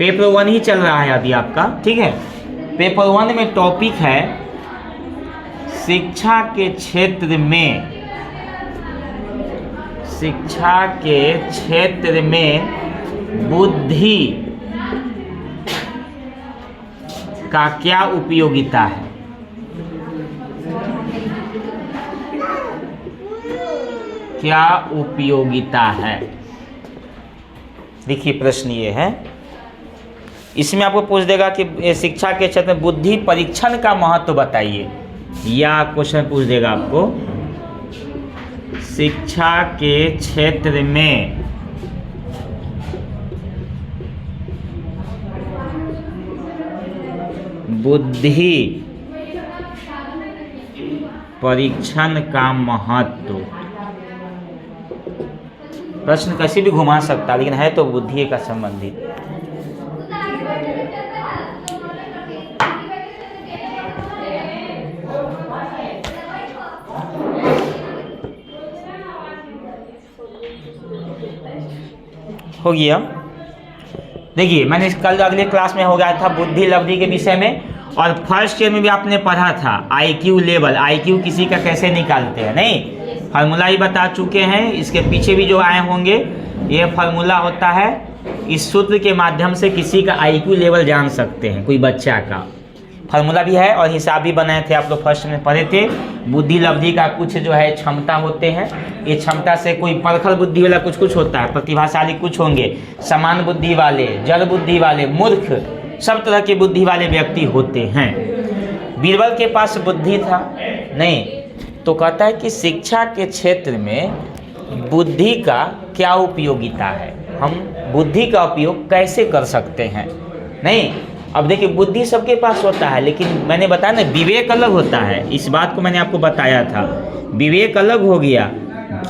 Paper 1 ही चल रहा है अभी आपका, ठीक है। पेपर 1 में टॉपिक है शिक्षा के क्षेत्र में, शिक्षा के क्षेत्र में बुद्धि का क्या उपयोगिता है। क्या उपयोगिता है, देखिए प्रश्न ये है। इसमें आपको पूछ देगा कि शिक्षा के क्षेत्र में बुद्धि परीक्षण का महत्व बताइए, या क्वेश्चन पूछ देगा आपको शिक्षा के क्षेत्र में बुद्धि परीक्षण का महत्व। प्रश्न कैसे भी घुमा सकता, लेकिन है तो बुद्धि का संबंधित। हो गया। देखिए मैंने कल अगले क्लास में हो गया था बुद्धि लब्धि के विषय में, और फर्स्ट ईयर में भी आपने पढ़ा था आईक्यू लेवल, आईक्यू किसी का कैसे निकालते हैं, नहीं फार्मूला ही बता चुके हैं। इसके पीछे भी जो आए होंगे ये फार्मूला होता है, इस सूत्र के माध्यम से किसी का आईक्यू लेवल जान सकते हैं, कोई बच्चा का फार्मूला भी है और हिसाब भी बनाए थे, आप लोग फर्स्ट में पढ़े थे। बुद्धि लब्धि का कुछ जो है क्षमता होते हैं, ये क्षमता से कोई परखल बुद्धि वाला कुछ कुछ होता है, प्रतिभाशाली कुछ होंगे, समान बुद्धि वाले, जड़ बुद्धि वाले, मूर्ख, सब तरह की बुद्धि वाले व्यक्ति होते हैं। बीरबल के पास बुद्धि था नहीं, तो कहता है कि शिक्षा के क्षेत्र में बुद्धि का क्या उपयोगिता है, हम बुद्धि का उपयोग कैसे कर सकते हैं। नहीं, अब देखिए बुद्धि सबके पास होता है, लेकिन मैंने बताया ना विवेक अलग होता है, इस बात को मैंने आपको बताया था। विवेक अलग हो गया,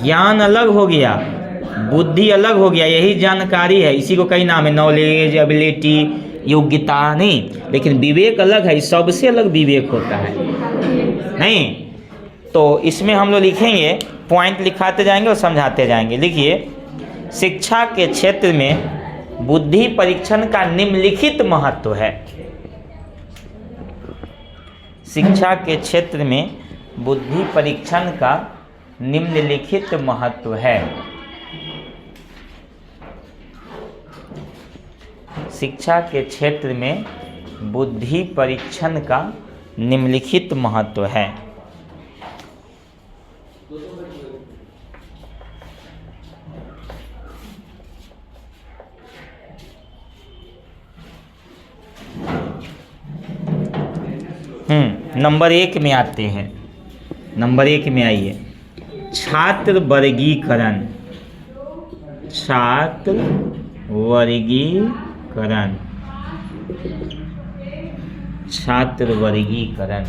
ज्ञान अलग हो गया, बुद्धि अलग हो गया, यही जानकारी है, इसी को कई नाम है, नॉलेज, एबिलिटी, योग्यता, नहीं, लेकिन विवेक अलग है, सबसे अलग विवेक होता है। नहीं तो इसमें हम लोग लिखेंगे, पॉइंट लिखाते जाएंगे और समझाते जाएंगे। लिखिए, शिक्षा के क्षेत्र में बुद्धि परीक्षण का निम्नलिखित महत्व है। शिक्षा के क्षेत्र में बुद्धि परीक्षण का निम्नलिखित महत्व है। शिक्षा के क्षेत्र में बुद्धि परीक्षण का निम्नलिखित महत्व है। नंबर 1 में आते हैं, नंबर 1 में आइए, छात्र वर्गीकरण। छात्र वर्गीकरण, छात्र वर्गीकरण।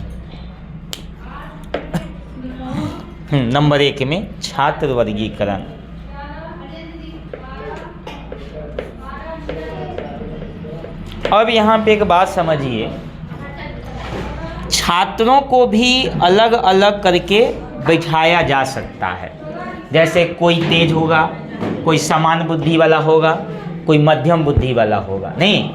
नंबर 1 में छात्र वर्गीकरण। अब यहाँ पे एक बात समझिए, छात्रों को भी अलग अलग करके बैठाया जा सकता है। जैसे कोई तेज होगा, कोई समान बुद्धि वाला होगा, कोई मध्यम बुद्धि वाला होगा, नहीं,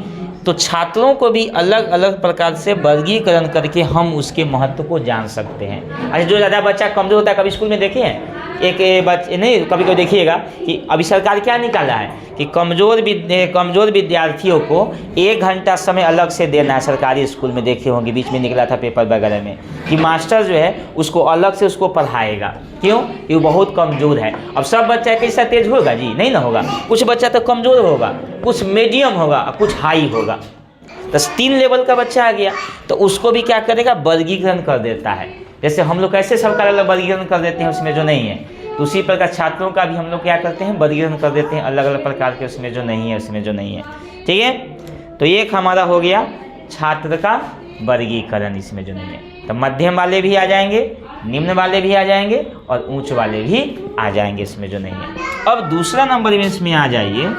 तो छात्रों को भी अलग अलग प्रकार से वर्गीकरण करके हम उसके महत्व को जान सकते हैं। अच्छा, जो ज़्यादा बच्चा कमज़ोर होता है, कभी स्कूल में देखे हैं एक बच्चे, नहीं कभी कभी देखिएगा कि अभी सरकार क्या निकाला है कि कमज़ोर विद्यार्थियों को 1 घंटा समय अलग से देना है। सरकारी स्कूल में देखे होंगे, बीच में निकला था पेपर वगैरह में कि मास्टर जो है उसको अलग से उसको पढ़ाएगा। क्यों? कि वो बहुत कमज़ोर है। अब सब बच्चा कैसा तेज होगा जी? नहीं ना होगा, कुछ बच्चा तो कमज़ोर होगा, कुछ मीडियम होगा, कुछ हाई होगा। तो 3 लेवल का बच्चा आ गया, तो उसको भी क्या करेगा, वर्गीकरण कर देता है। जैसे हम लोग कैसे सबका अलग वर्गीकरण कर देते हैं उसमें जो नहीं है, तो उसी प्रकार छात्रों का भी हम लोग क्या करते हैं, वर्गीकरण कर देते हैं अलग अलग प्रकार के, उसमें जो नहीं है, उसमें जो नहीं है। ठीक है, तो एक हमारा हो गया छात्र का वर्गीकरण, इसमें जो नहीं है। तो मध्यम वाले भी आ जाएंगे, निम्न वाले भी आ जाएंगे और उच्च वाले भी आ जाएंगे, इसमें जो नहीं है। अब दूसरा नंबर में इसमें आ जाइए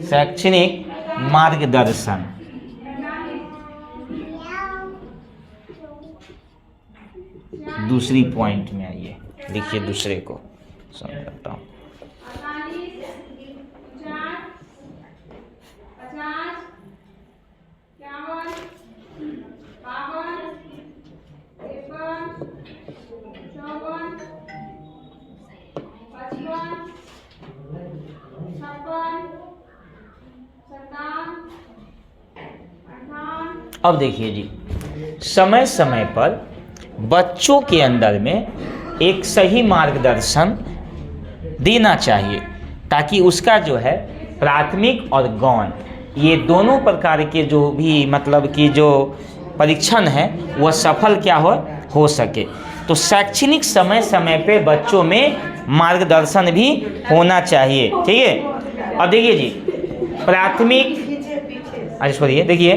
शैक्षणिक मार्गदर्शन। दूसरी पॉइंट में आइए, लिखिए दूसरे को, समझाता हूँ। 48, 49, 50, 51, 52, 53, 54, 55, 56, 57, 58। अब देखिए जी, समय समय पर बच्चों के अंदर में एक सही मार्गदर्शन देना चाहिए ताकि उसका जो है प्राथमिक और गौण ये दोनों प्रकार के जो भी मतलब कि जो परीक्षण है वह सफल क्या हो सके। तो शैक्षणिक समय समय पे बच्चों में मार्गदर्शन भी होना चाहिए, ठीक है। अब देखिए जी, प्राथमिक देखिए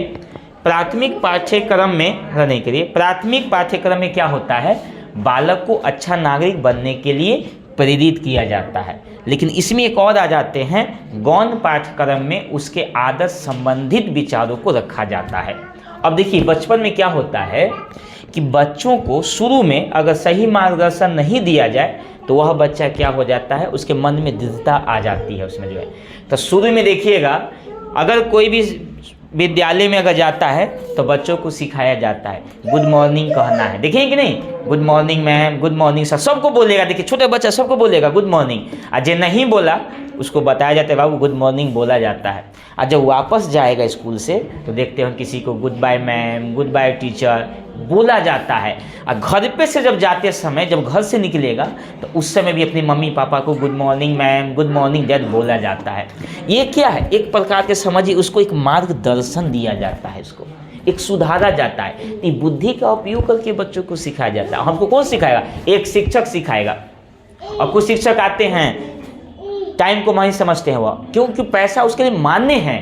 प्राथमिक पाठ्यक्रम में नहीं करिए, प्राथमिक पाठ्यक्रम में क्या होता है, बालक को अच्छा नागरिक बनने के लिए प्रेरित किया जाता है। लेकिन इसमें एक और आ जाते हैं, गौण पाठ्यक्रम में उसके आदर्श संबंधित विचारों को रखा जाता है। अब देखिए बचपन में क्या होता है कि बच्चों को शुरू में अगर सही मार्गदर्शन नहीं दिया जाए तो वह बच्चा क्या हो जाता है, उसके मन में दृढ़ता आ जाती है उसमें जो है। तो शुरू में देखिएगा, अगर कोई भी विद्यालय में अगर जाता है तो बच्चों को सिखाया जाता है गुड मॉर्निंग कहना है, देखिए कि नहीं, good morning ma'am, good morning sir, सबको बोलेगा। देखिए छोटे बच्चा सबको बोलेगा गुड मॉर्निंग, और जो नहीं बोला उसको बताया जाता है बाबू गुड मॉर्निंग बोला जाता है। और जब वापस जाएगा स्कूल से तो देखते हैं किसी को goodbye ma'am, goodbye teacher बोला जाता है। और घर पे से जब जाते समय, जब घर से निकलेगा तो उस समय भी अपनी मम्मी पापा को good morning ma'am, good morning dad बोला जाता है। ये क्या है, एक प्रकार के समझिए उसको एक मार्गदर्शन दिया जाता है, इसको एक सुधारा जाता है। ये बुद्धि का उपयोग करके बच्चों को सिखाया जाता है। हमको कौन सिखाएगा, एक शिक्षक सिखाएगा। और कुछ शिक्षक आते हैं टाइम को नहीं समझते हैं, वह क्योंकि पैसा उसके लिए मान्य है,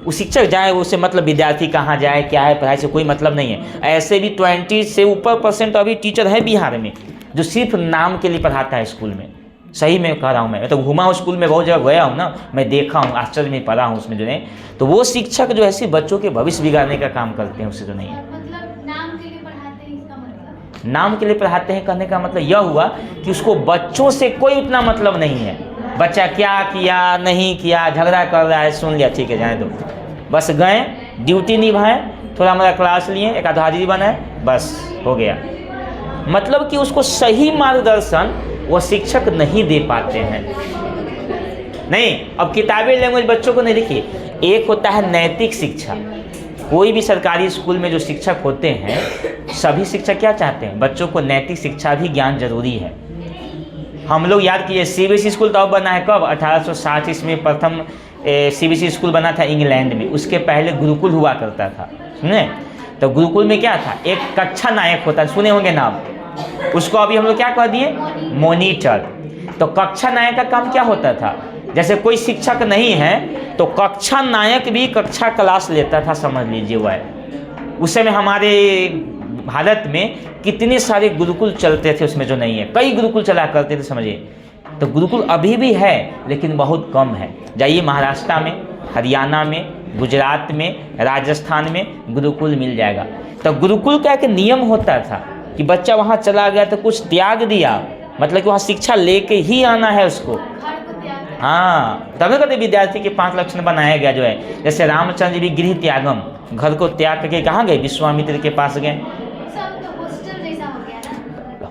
वो शिक्षक जाए उसे मतलब विद्यार्थी कहाँ जाए क्या है, पढ़ाई से कोई मतलब नहीं है। ऐसे भी 20 से ऊपर % अभी टीचर है बिहार में जो सिर्फ नाम के लिए पढ़ाता है स्कूल में। सही में कह रहा हूँ, मैं तो घुमा हूँ स्कूल में, बहुत जगह गया हूँ ना, मैं देखा हूँ, आश्चर्य में पढ़ा हूँ उसमें जो है। तो वो शिक्षक जो है सिर्फ बच्चों के भविष्य बिगाड़ने का काम करते हैं, उससे जो नहीं है। मतलब नाम के लिए पढ़ाते हैं, इसका मतलब नाम के लिए पढ़ाते हैं कहने का मतलब यह हुआ कि उसको बच्चों से कोई उतना मतलब नहीं है। बच्चा क्या किया नहीं किया, झगड़ा कर रहा है, सुन लिया ठीक है जाने दो, बस गए ड्यूटी निभाएं, थोड़ा हमारा क्लास लिए, एक आधा हाजिरी बनाए, बस हो गया। मतलब कि उसको सही मार्गदर्शन वो शिक्षक नहीं दे पाते हैं। नहीं, अब किताबी लैंग्वेज बच्चों को नहीं, देखिए एक होता है नैतिक शिक्षा। कोई भी सरकारी स्कूल में जो शिक्षक होते हैं, सभी शिक्षक क्या चाहते हैं, बच्चों को नैतिक शिक्षा भी ज्ञान जरूरी है। हम लोग याद कीजिए CBSE स्कूल तो अब बना है कब, 1860 इसमें प्रथम CBSE स्कूल बना था इंग्लैंड में। उसके पहले गुरुकुल हुआ करता था, सुने। तो गुरुकुल में क्या था, एक कक्षा नायक होता, सुने होंगे नाम, उसको अभी हम लोग क्या कह दिए, मॉनिटर। तो कक्षा नायक का काम क्या होता था, जैसे कोई शिक्षक नहीं है तो कक्षा नायक भी कक्षा क्लास लेता था, समझ लीजिए। वह उस समय हमारे भारत में कितने सारे गुरुकुल चलते थे, उसमें जो नहीं है कई गुरुकुल चला करते थे, समझिए। तो गुरुकुल अभी भी है लेकिन बहुत कम है। जाइए महाराष्ट्र में, हरियाणा में, गुजरात में, राजस्थान में गुरुकुल मिल जाएगा। तो गुरुकुल का एक नियम होता था कि बच्चा वहाँ चला गया तो कुछ त्याग दिया, मतलब कि वहाँ शिक्षा लेके ही आना है उसको। हाँ, तभी कहते विद्यार्थी के 5 लक्षण बनाया गया जो है। जैसे रामचंद्र जी भी गृह त्यागम, घर को त्याग करके कहाँ गए, विश्वामित्र के पास गए।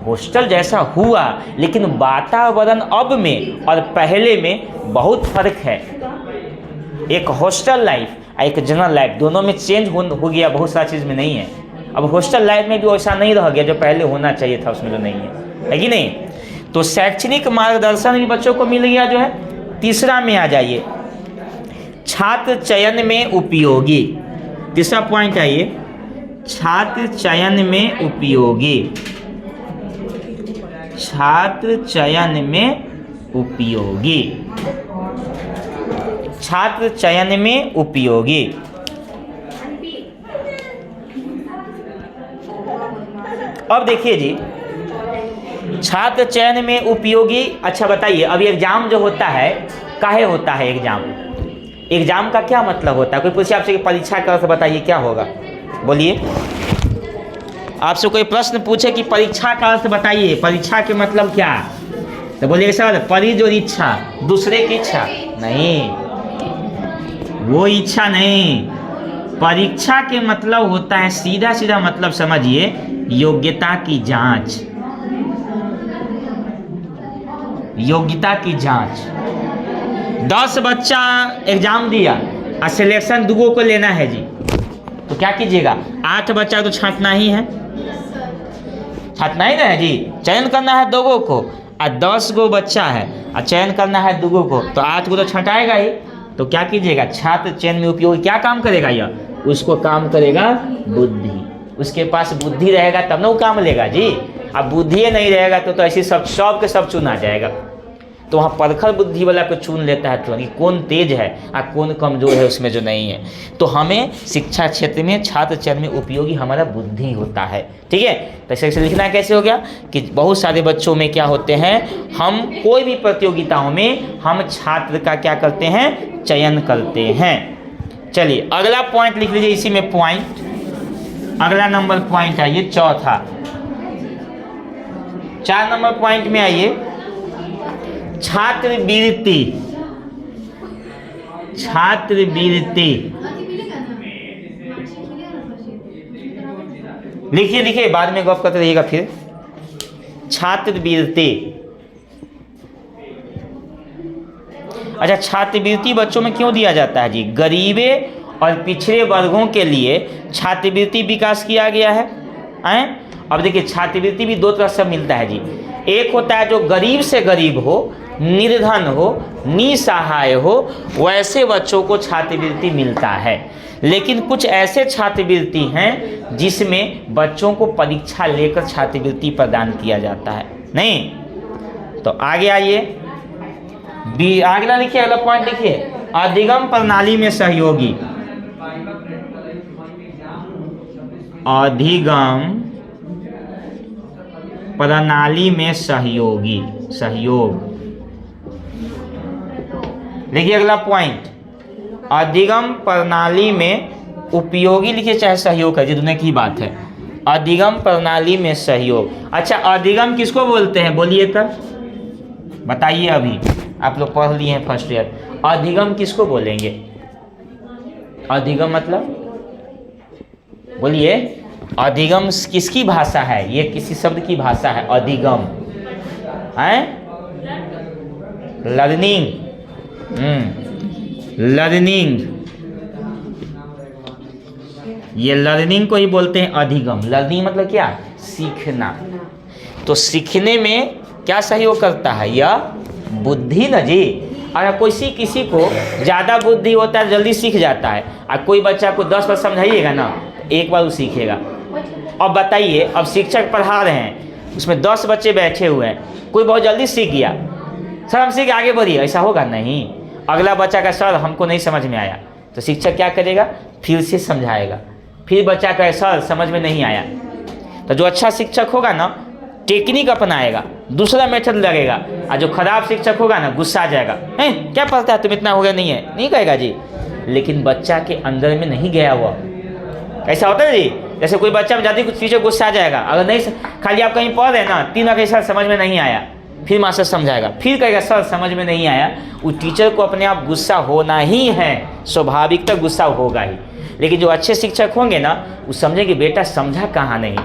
हॉस्टल जैसा हुआ, लेकिन वातावरण अब में और पहले में बहुत फर्क है। एक हॉस्टल लाइफ और एक जनरल लाइफ दोनों में चेंज हो गया, बहुत सारी चीज़ में नहीं है। अब हॉस्टल लाइफ में भी वैसा नहीं रह गया जो पहले होना चाहिए था, उसमें जो नहीं है कि नहीं। तो शैक्षणिक मार्गदर्शन भी बच्चों को मिल गया जो है। तीसरा में आ जाइए, छात्र चयन में उपयोगी। तीसरा पॉइंट आइए, छात्र चयन में उपयोगी। छात्र चयन में उपयोगी, छात्र चयन में उपयोगी। अब देखिए जी, छात्र चयन में उपयोगी। अच्छा बताइए, अभी एग्जाम जो होता है काहे होता है एग्जाम, एग्जाम का क्या मतलब होता है। कोई पूछे आपसे कि परीक्षा का अर्थ बताइए क्या होगा, बोलिए। आपसे कोई प्रश्न पूछे कि परीक्षा का अर्थ बताइए, परीक्षा के मतलब क्या, तो बोलिए सर परी जो इच्छा दूसरे की इच्छा नहीं, वो इच्छा नहीं। परीक्षा के मतलब होता है, सीधा सीधा मतलब समझिए, योग्यता की जांच, योग्यता की जांच। 10 बच्चा एग्जाम दिया और सिलेक्शन दुगो को लेना है जी, तो क्या कीजिएगा? 8 बच्चा तो छांटना ही है, छांटना ही ना है जी, चयन करना है दोगो को। और 10 गो बच्चा है और चयन करना है दुगो को, तो 8 को तो छटाएगा ही। तो क्या कीजिएगा? छात्र चयन में उपयोगी क्या काम करेगा? यह उसको काम करेगा बुद्धि। उसके पास बुद्धि रहेगा तब ना वो काम लेगा जी। अब बुद्धि नहीं रहेगा तो ऐसी सब के सब चुना जाएगा। तो वहाँ परखल बुद्धि वाला को चुन लेता है तो कि कौन तेज है और कौन कमजोर है उसमें जो नहीं है। तो हमें शिक्षा क्षेत्र में छात्र चयन में उपयोगी हमारा बुद्धि होता है। ठीक है, तो ऐसे लिखना कैसे हो गया कि बहुत सारे बच्चों में क्या होते हैं, हम कोई भी प्रतियोगिताओं में हम छात्र का क्या करते हैं? चयन करते हैं। चलिए अगला पॉइंट लिख लीजिए इसी में पॉइंट, अगला नंबर पॉइंट आइए चौथा। 4 नंबर पॉइंट में आइए, छात्रवृत्ति। छात्रवृत्ति लिखिए लिखिए, बाद में गप करते रहिएगा फिर। छात्रवृत्ति, अच्छा छात्रवृत्ति बच्चों में क्यों दिया जाता है जी? गरीबे और पिछड़े वर्गों के लिए छात्रवृत्ति विकास किया गया है। अब देखिए छात्रवृत्ति भी 2 तरह से मिलता है जी। एक होता है जो गरीब से गरीब हो, निर्धन हो, निसहाय हो, वैसे बच्चों को छात्रवृत्ति मिलता है। लेकिन कुछ ऐसे छात्रवृत्ति हैं जिसमें बच्चों को परीक्षा लेकर छात्रवृत्ति प्रदान किया जाता है। नहीं तो आगे आइए, अगला लिखिए, अगला पॉइंट लिखिए, अधिगम प्रणाली में सहयोगी। अधिगम प्रणाली में सहयोगी, सहयोग। देखिए अगला पॉइंट, अधिगम प्रणाली में उपयोगी लिखिए चाहे सहयोग है जी, दोनों की बात है। अधिगम प्रणाली में सहयोग। अच्छा अधिगम किसको बोलते हैं बोलिए तब, बताइए। अभी आप लोग पढ़ लिए हैं फर्स्ट ईयर, अधिगम किसको बोलेंगे? अधिगम मतलब बोलिए, अधिगम किसकी भाषा है? ये किसी शब्द की भाषा है। अधिगम है लर्निंग, लर्निंग, ये लर्निंग को ही बोलते हैं अधिगम। लर्निंग मतलब क्या? सीखना। तो सीखने में क्या सहयोग करता है? यह बुद्धि न जी। अगर किसी को ज़्यादा बुद्धि होता है जल्दी सीख जाता है, और कोई बच्चा को 10 बार समझाइएगा ना, एक बार वो सीखेगा। अब बताइए, अब शिक्षक पढ़ा रहे हैं, उसमें 10 बच्चे बैठे हुए हैं, कोई बहुत जल्दी सीख गया, सर हम सीख आगे बढ़िए, ऐसा होगा नहीं। अगला बच्चा का सर हमको नहीं समझ में आया, तो शिक्षक क्या करेगा? फिर से समझाएगा। फिर बच्चा का सर समझ में नहीं आया, तो जो अच्छा शिक्षक होगा ना टेक्निक अपनाएगा, दूसरा मेथड लगेगा। और जो खराब शिक्षक होगा ना गुस्सा आ जाएगा, हैं क्या पढ़ता है तुम, इतना हो गया नहीं है, नहीं कहेगा जी। लेकिन बच्चा के अंदर में नहीं गया हुआ। ऐसा होता है जी, जैसे कोई बच्चा में जाती कुछ टीचर गुस्सा आ जाएगा, अगर नहीं खाली आप कहीं पढ़ रहे ना 3 बार सर समझ में नहीं आया, फिर मास्टर समझाएगा, फिर कहेगा सर समझ में नहीं आया। उस टीचर को अपने आप गुस्सा होना ही है, स्वाभाविक तक गुस्सा होगा ही। लेकिन जो अच्छे शिक्षक होंगे ना वो समझेंगे बेटा समझा कहाँ नहीं,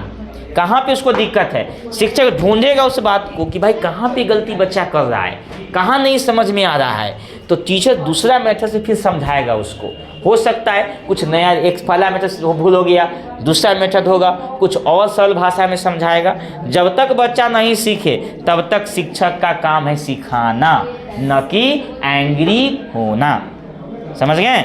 कहाँ पे उसको दिक्कत है। शिक्षक ढूंढेगा उस बात को कि भाई कहाँ पे गलती बच्चा कर रहा है, कहाँ नहीं समझ में आ रहा है, तो टीचर दूसरा मेथड से फिर समझाएगा उसको। हो सकता है कुछ नया, एक पहला मेथड भूल हो गया, दूसरा मेथड होगा कुछ और सरल भाषा में समझाएगा। जब तक बच्चा नहीं सीखे तब तक शिक्षक का काम है सिखाना, न कि एंग्री होना। समझ गए?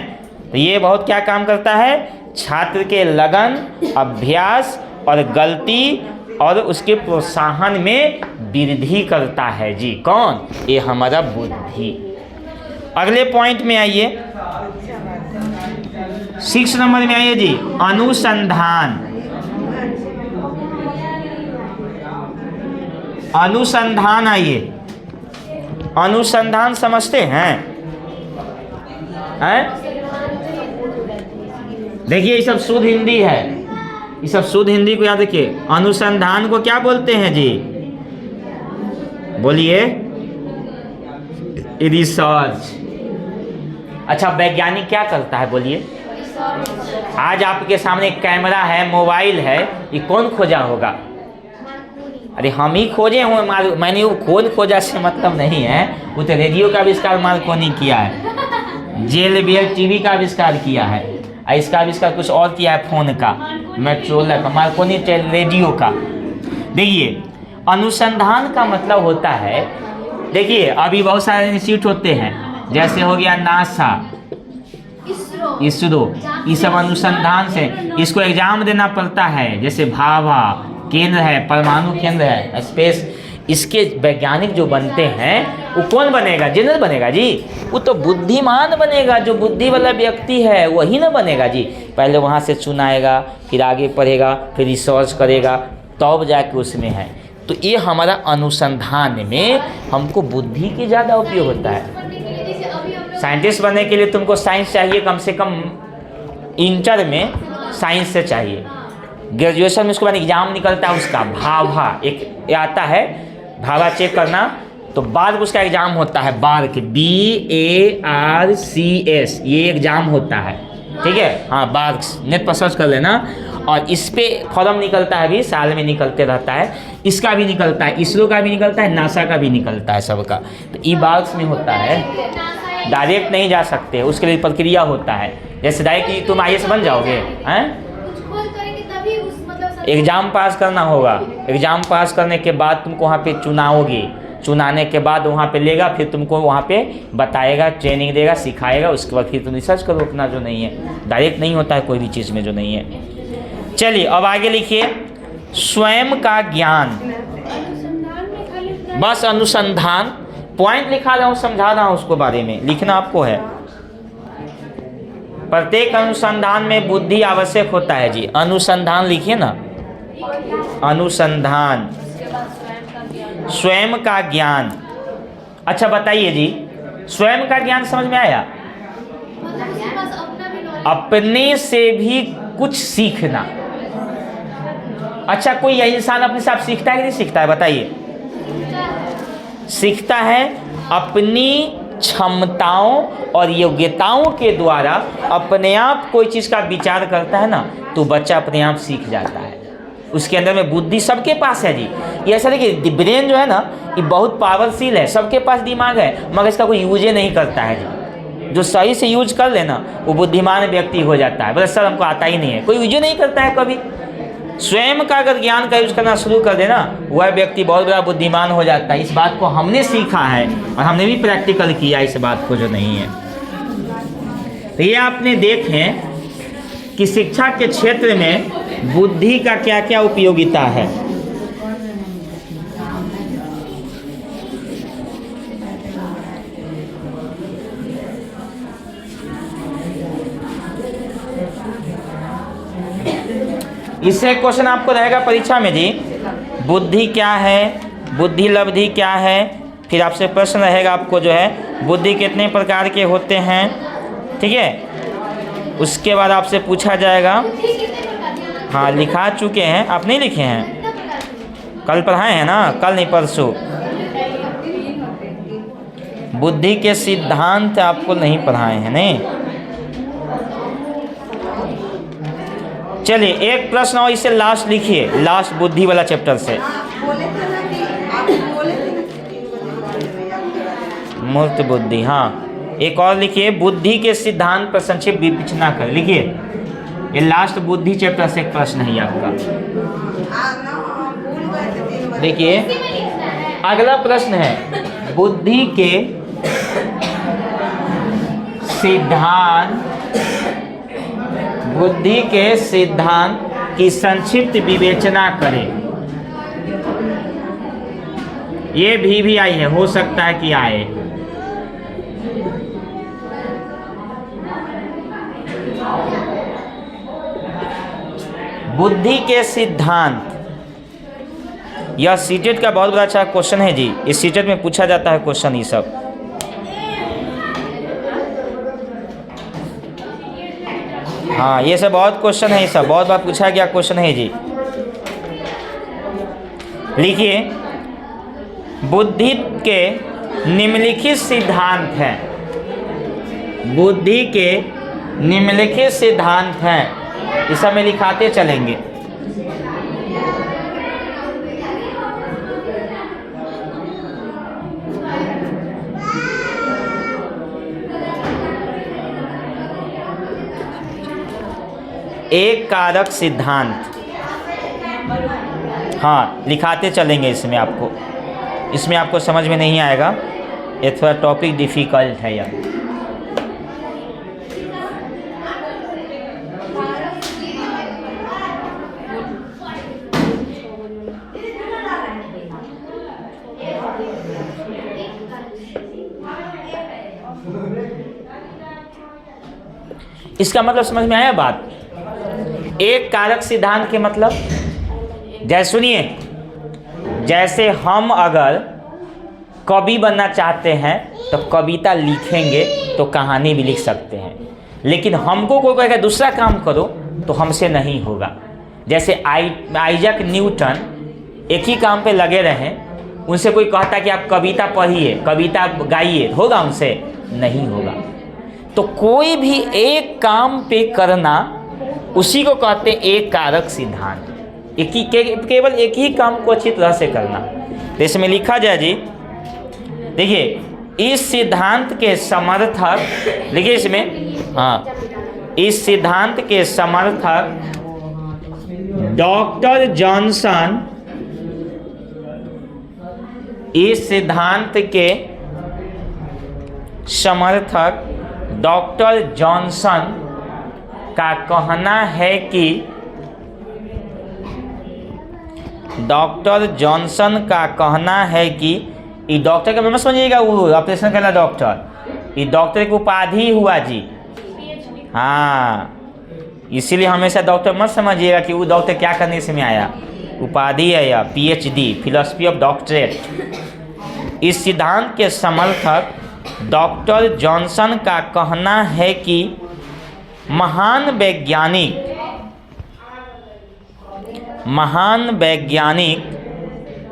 तो ये बहुत क्या काम करता है? छात्र के लगन, अभ्यास और गलती और उसके प्रोत्साहन में वृद्धि करता है जी। कौन? ये हमारा बुद्धि। अगले पॉइंट में आइए, 6 नंबर में आइए जी, अनुसंधान। अनुसंधान आइए, अनुसंधान समझते हैं? देखिए ये सब शुद्ध हिंदी है, ये सब शुद्ध हिंदी को याद रखिए। अनुसंधान को क्या बोलते हैं जी? बोलिए। रिसर्च। अच्छा, वैज्ञानिक क्या करता है बोलिए? आज आपके सामने एक कैमरा है, मोबाइल है, ये कौन खोजा होगा? अरे हम ही खोजे हों, मैंने वो खोजा से मतलब नहीं है। वो तो रेडियो का आविष्कार मार्कोनी किया है, जेल बियर टीवी का आविष्कार किया है, और इसका आविष्कार कुछ और किया है, फोन का, मेट्रोला का, मार्कोनी रेडियो का। देखिए, अनुसंधान का मतलब होता है, देखिए अभी बहुत सारे इंस्टीट्यूट होते हैं, जैसे हो गया नासा, इसरो, ये सब अनुसंधान से, इसको एग्जाम देना पड़ता है। जैसे भाभा केंद्र है, परमाणु केंद्र है, स्पेस, इसके वैज्ञानिक जो बनते हैं वो कौन बनेगा? जनरल बनेगा जी? वो तो बुद्धिमान बनेगा, जो बुद्धि वाला व्यक्ति है वही ना बनेगा जी। पहले वहाँ से चुनाएगा, फिर आगे पढ़ेगा, फिर रिसर्च करेगा, तब जाके उसमें है। तो ये हमारा अनुसंधान में हमको बुद्धि की ज़्यादा उपयोग होता है। साइंटिस्ट बनने के लिए तुमको साइंस चाहिए, कम से कम इंटर में साइंस से चाहिए। ग्रेजुएशन में उसके बाद एग्जाम निकलता है उसका, भाभा एक आता है, भाभा चेक करना, तो बाद उसका एग्जाम होता है, बार्क, BARCS, ये एग्जाम होता है, ठीक है? हाँ, बार्क, नेट पर सर्च कर लेना। और इस पे फॉर्म निकलता है, भी साल में निकलते रहता है, इसका भी निकलता है, इसरो का भी निकलता है, नासा का भी निकलता है, सबका। तो ई बार्क्स में होता है, डायरेक्ट नहीं जा सकते, उसके लिए प्रक्रिया होता है। जैसे डायरेक्ट तुम IAS बन जाओगे, हैं? एग्जाम पास करना होगा, एग्जाम पास करने के बाद तुमको वहाँ पे चुनाओगे, चुनाने के बाद वहाँ पे लेगा, फिर तुमको वहाँ पे बताएगा, ट्रेनिंग देगा, सिखाएगा, उसके बाद फिर तुम रिसर्च करो अपना, जो नहीं है डायरेक्ट नहीं होता है कोई भी चीज़ में जो नहीं है। चलिए अब आगे लिखिए, स्वयं का ज्ञान, बस अनुसंधान, पॉइंट लिखा रहा हूँ, समझा रहा हूँ उसको बारे में, लिखना आपको है। प्रत्येक अनुसंधान में बुद्धि आवश्यक होता है जी। अनुसंधान लिखिए ना, अनुसंधान, स्वयं का ज्ञान। अच्छा बताइए जी, स्वयं का ज्ञान समझ में आया? अपने से भी कुछ सीखना। अच्छा, कोई यही इंसान अपने से आप सीखता है कि नहीं सीखता है? बताइए। सीखता है, अपनी क्षमताओं और योग्यताओं के द्वारा अपने आप कोई चीज़ का विचार करता है ना, तो बच्चा अपने आप सीख जाता है। उसके अंदर में बुद्धि सबके पास है जी। ये ऐसा देखिए, ब्रेन जो है ना, ये बहुत पावरफुल है, सबके पास दिमाग है, मगर इसका कोई यूज नहीं करता है जी। जो सही से यूज कर लेना वो बुद्धिमान व्यक्ति हो जाता है। बोले सर हमको आता ही नहीं है, कोई यूज नहीं करता है कभी। स्वयं का अगर ज्ञान का यूज करना शुरू कर देना, वह व्यक्ति बहुत बड़ा बुद्धिमान हो जाता है। इस बात को हमने सीखा है और हमने भी प्रैक्टिकल किया इस बात को, जो नहीं है। तो ये आपने देखें कि शिक्षा के क्षेत्र में बुद्धि का क्या क्या उपयोगिता है। इससे क्वेश्चन आपको रहेगा परीक्षा में जी, बुद्धि क्या है, बुद्धि लब्धि क्या है। फिर आपसे प्रश्न रहेगा आपको जो है, बुद्धि कितने प्रकार के होते हैं, ठीक है? उसके बाद आपसे पूछा जाएगा, हाँ लिखा चुके हैं, आप नहीं लिखे हैं? कल पढ़ाए हैं ना, कल नहीं परसों। बुद्धि के सिद्धांत आपको नहीं पढ़ाए हैं, नहीं? चलिए एक प्रश्न और, इसे लास्ट लिखिए, लास्ट बुद्धि वाला चैप्टर से। मूर्त बुद्धि, हाँ एक और लिखिए, बुद्धि के सिद्धांत पर संक्षिप्त विवेचना कर, लिखिए। ये लास्ट बुद्धि चैप्टर से एक प्रश्न है आपका। देखिए अगला प्रश्न है, बुद्धि के सिद्धांत, बुद्धि के सिद्धांत की संक्षिप्त विवेचना करें। ये भी आई है, हो सकता है कि आए। बुद्धि के सिद्धांत, यह सीटेट का बहुत बड़ा अच्छा क्वेश्चन है जी। इस सीटेट में पूछा जाता है क्वेश्चन ये सब। हाँ ये सब बहुत क्वेश्चन है, ये सब बहुत बार पूछा गया क्वेश्चन है जी। लिखिए, बुद्धि के निम्नलिखित सिद्धांत हैं, बुद्धि के निम्नलिखित सिद्धांत हैं, इस सब में लिखाते चलेंगे। एक कारक सिद्धांत, हाँ लिखाते चलेंगे। इसमें आपको समझ में नहीं आएगा, ये थोड़ा टॉपिक डिफिकल्ट है यार। इसका मतलब समझ में आया बात? एक कारक सिद्धांत के मतलब, जैसे सुनिए, जैसे हम अगर कवि बनना चाहते हैं तो कविता लिखेंगे तो कहानी भी लिख सकते हैं, लेकिन हमको कोई कहेगा दूसरा काम करो तो हमसे नहीं होगा। जैसे आइजैक न्यूटन एक ही काम पे लगे रहे, उनसे कोई कहता कि आप कविता पढ़िए, कविता गाइए, होगा? उनसे नहीं होगा। तो कोई भी एक काम पे करना, उसी को कहते हैं एक कारक सिद्धांत। केवल एक ही काम को अच्छी तरह से करना। तो इसमें लिखा जाए जी, देखिए इस सिद्धांत के समर्थक, देखिए इसमें, हाँ, इस सिद्धांत के समर्थक डॉक्टर जॉनसन, इस सिद्धांत के समर्थक डॉक्टर जॉनसन का कहना है कि, डॉक्टर जॉनसन का कहना है कि, ये डॉक्टर का मतलब समझिएगा, वो ऑपरेशन करना डॉक्टर, ये डॉक्टर की उपाधि हुआ जी, हाँ, इसीलिए हमेशा डॉक्टर मत समझिएगा कि वो डॉक्टर क्या करने से में आया, उपाधि है या PhD, फिलॉसफी ऑफ डॉक्टरेट। इस सिद्धांत के समर्थक डॉक्टर जॉनसन का कहना है कि महान वैज्ञानिक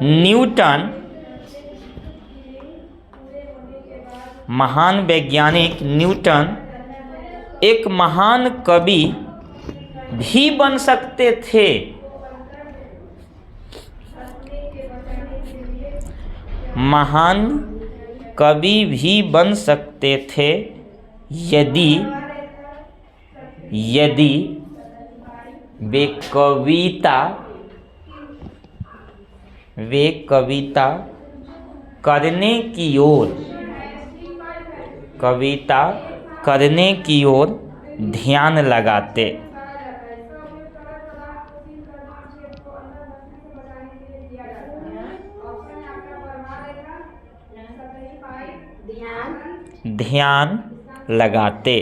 न्यूटन एक महान कवि भी बन सकते थे। महान कवि भी बन सकते थे यदि वे कविता करने की ओर ध्यान लगाते। ध्यान लगाते।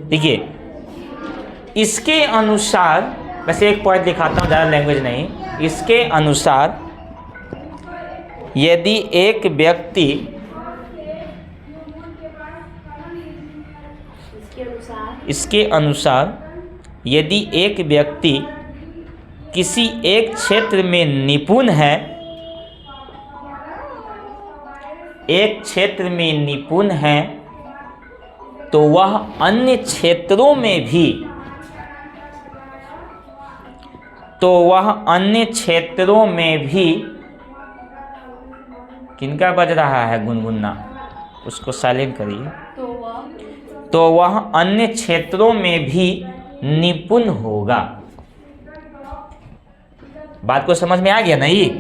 देखिए इसके अनुसार, वैसे एक पॉइंट दिखाता हूँ, ज़्यादा लैंग्वेज नहीं। इसके अनुसार यदि एक व्यक्ति, इसके अनुसार यदि एक व्यक्ति किसी एक क्षेत्र में निपुण है, एक क्षेत्र में निपुण है, तो वह अन्य क्षेत्रों में भी, किनका बज रहा है गुनगुना, उसको साइलेंट करिए। तो वह अन्य क्षेत्रों में भी निपुण होगा। बात को समझ में आ गया नहीं?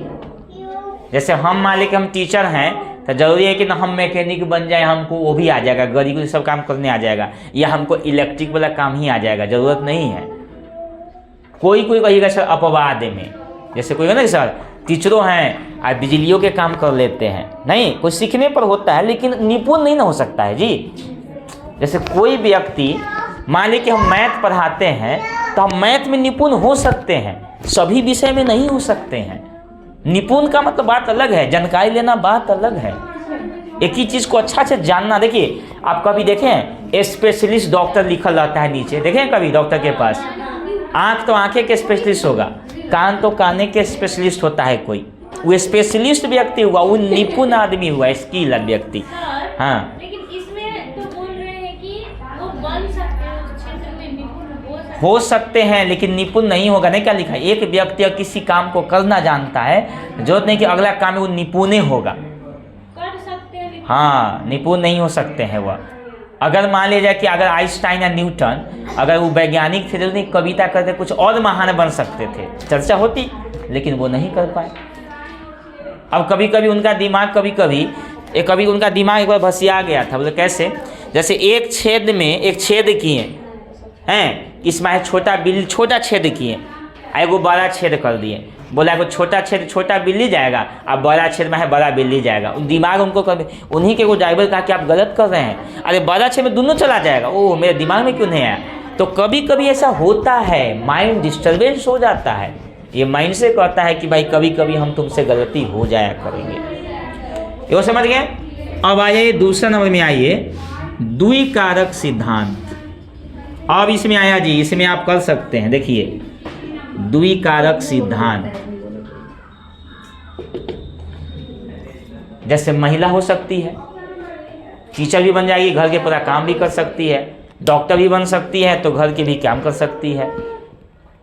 जैसे हम मान लें कि हम टीचर हैं, तो जरूरी है कि ना हम मैकेनिक बन जाए, हमको वो भी आ जाएगा, गरी को सब काम करने आ जाएगा, या हमको इलेक्ट्रिक वाला काम ही आ जाएगा, ज़रूरत नहीं है। कोई कहिएगा सर अपवाद में, जैसे कोई है ना सर टीचरों हैं और बिजलियों के काम कर लेते हैं, नहीं, कोई सीखने पर होता है, लेकिन निपुण नहीं ना हो सकता है जी। जैसे कोई व्यक्ति, मान लीजिए कि हम मैथ पढ़ाते हैं, तो हम मैथ में निपुण हो सकते हैं, सभी विषय में नहीं हो सकते हैं। निपुण का मतलब बात अलग है, जानकारी लेना बात अलग है, एक ही चीज़ को अच्छा से जानना। देखिए आप कभी देखें स्पेशलिस्ट डॉक्टर लिखल रहता है नीचे, देखें कभी डॉक्टर के पास, आँख तो आँखें के स्पेशलिस्ट होगा, कान तो काने के स्पेशलिस्ट होता है कोई, वो स्पेशलिस्ट व्यक्ति हुआ, वो निपुण आदमी हुआ, स्किल व्यक्ति। हाँ, लेकिन इसमें तो बोल रहे हैं कि वो बन सकते हैं, उस क्षेत्र में निपुण हो सकते हैं, लेकिन निपुण नहीं होगा। नहीं क्या लिखा है, एक व्यक्ति किसी काम को करना जानता है, जरूरत नहीं कि अगला काम में वो निपुण होगा। कर सकते हैं लेकिन हाँ, निपुण नहीं हो सकते हैं वह। अगर मान लिया जाए कि अगर आइंस्टाइन या न्यूटन अगर वो वैज्ञानिक थे, तो कविता करते कुछ और महान बन सकते थे, चर्चा होती, लेकिन वो नहीं कर पाए। अब कभी कभी उनका दिमाग कभी उनका दिमाग एक बार भसिया गया था। बोले कैसे, जैसे एक छेद में एक छेद किए हैं, इसमें छोटा छेद किए, एगो बड़ा छेद कर दिए। बोला एगो छोटा छेद छोटा बिल्ली जाएगा, अब बड़ा छेद में है बड़ा बिल्ली जाएगा। दिमाग उनको कभी उन्हीं के वो ड्राइवर कहा कि आप गलत कर रहे हैं, अरे बड़ा छेद में दोनों चला जाएगा। ओह, मेरे दिमाग में क्यों नहीं आया। तो कभी कभी ऐसा होता है, माइंड डिस्टर्बेंस हो जाता है। ये माइंड से कहता है कि भाई कभी कभी हम तुमसे गलती हो जाया करेंगे। ये समझ गए। अब आइए दूसरा नंबर में, आइए द्विकारक सिद्धांत। अब इसमें आया जी, इसमें आप कर सकते हैं, देखिए द्विकारक सिद्धांत। जैसे महिला हो सकती है, टीचर भी बन जाएगी, घर के पूरा काम भी कर सकती है, डॉक्टर भी बन सकती है तो घर के भी काम कर सकती है।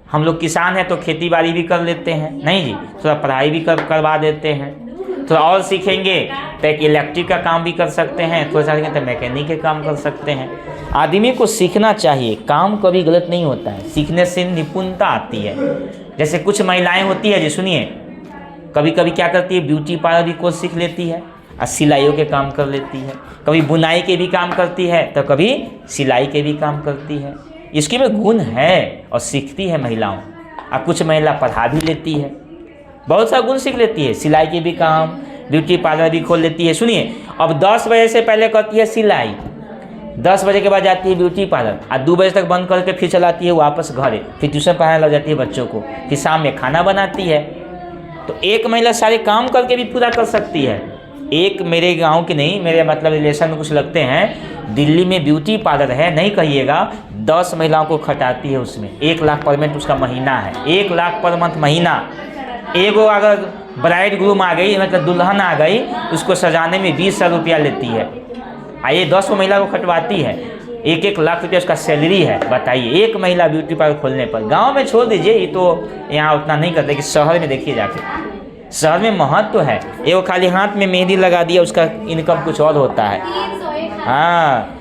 हम लोग किसान हैं तो खेती बाड़ी भी कर लेते हैं, नहीं जी, थोड़ा पढ़ाई भी करवा देते हैं। थोड़ा और सीखेंगे तो एक इलेक्ट्रिक का काम भी कर सकते हैं, थोड़ा सा सीखेंगे तो मैकेनिक के काम कर सकते हैं। आदमी को सीखना चाहिए, काम कभी गलत नहीं होता है, सीखने से निपुणता आती है। जैसे कुछ महिलाएं होती है जी, सुनिए, कभी कभी क्या करती है, ब्यूटी पार्लर भी कोर्स सीख लेती है और सिलाइयों के काम कर लेती है, कभी बुनाई के भी काम करती है तो कभी सिलाई के भी काम करती है। इसके में गुण है और सीखती है महिलाओं। और कुछ महिला पढ़ा भी लेती है, बहुत सारा गुण सीख लेती है, सिलाई के भी काम, ब्यूटी पार्लर भी खोल लेती है। सुनिए, अब 10 बजे से पहले करती है सिलाई, 10 बजे के बाद जाती है ब्यूटी पार्लर, और 2 बजे तक बंद करके फिर चलाती है वापस घरे, फिर ट्यूशन पढ़ाने लग जाती है बच्चों को, फिर शाम में खाना बनाती है। तो एक महिला सारे काम करके भी पूरा कर सकती है। एक मेरे गांव की नहीं, मेरे मतलब रिलेशन में कुछ लगते हैं, दिल्ली में ब्यूटी पार्लर है, नहीं कहिएगा, 10 महिलाओं को खटाती है, उसमें 1 लाख पर मंथ उसका महीना है, 1 लाख पर मंथ महीना। एगो अगर ब्राइड ग्रूम आ गई, मतलब दुल्हन आ गई, उसको सजाने में 20,000 रुपया लेती है। आइए 10 को महिला को खटवाती है, 1-1 लाख रुपया उसका सैलरी है। बताइए, एक महिला ब्यूटी पार्लर खोलने पर। गांव में छोड़ दीजिए, ये तो यहाँ उतना नहीं करते, कि शहर में देखिए जाके, शहर में महत्व तो है। एगो खाली हाथ में मेहंदी लगा दिया, उसका इनकम कुछ और होता है। हाँ,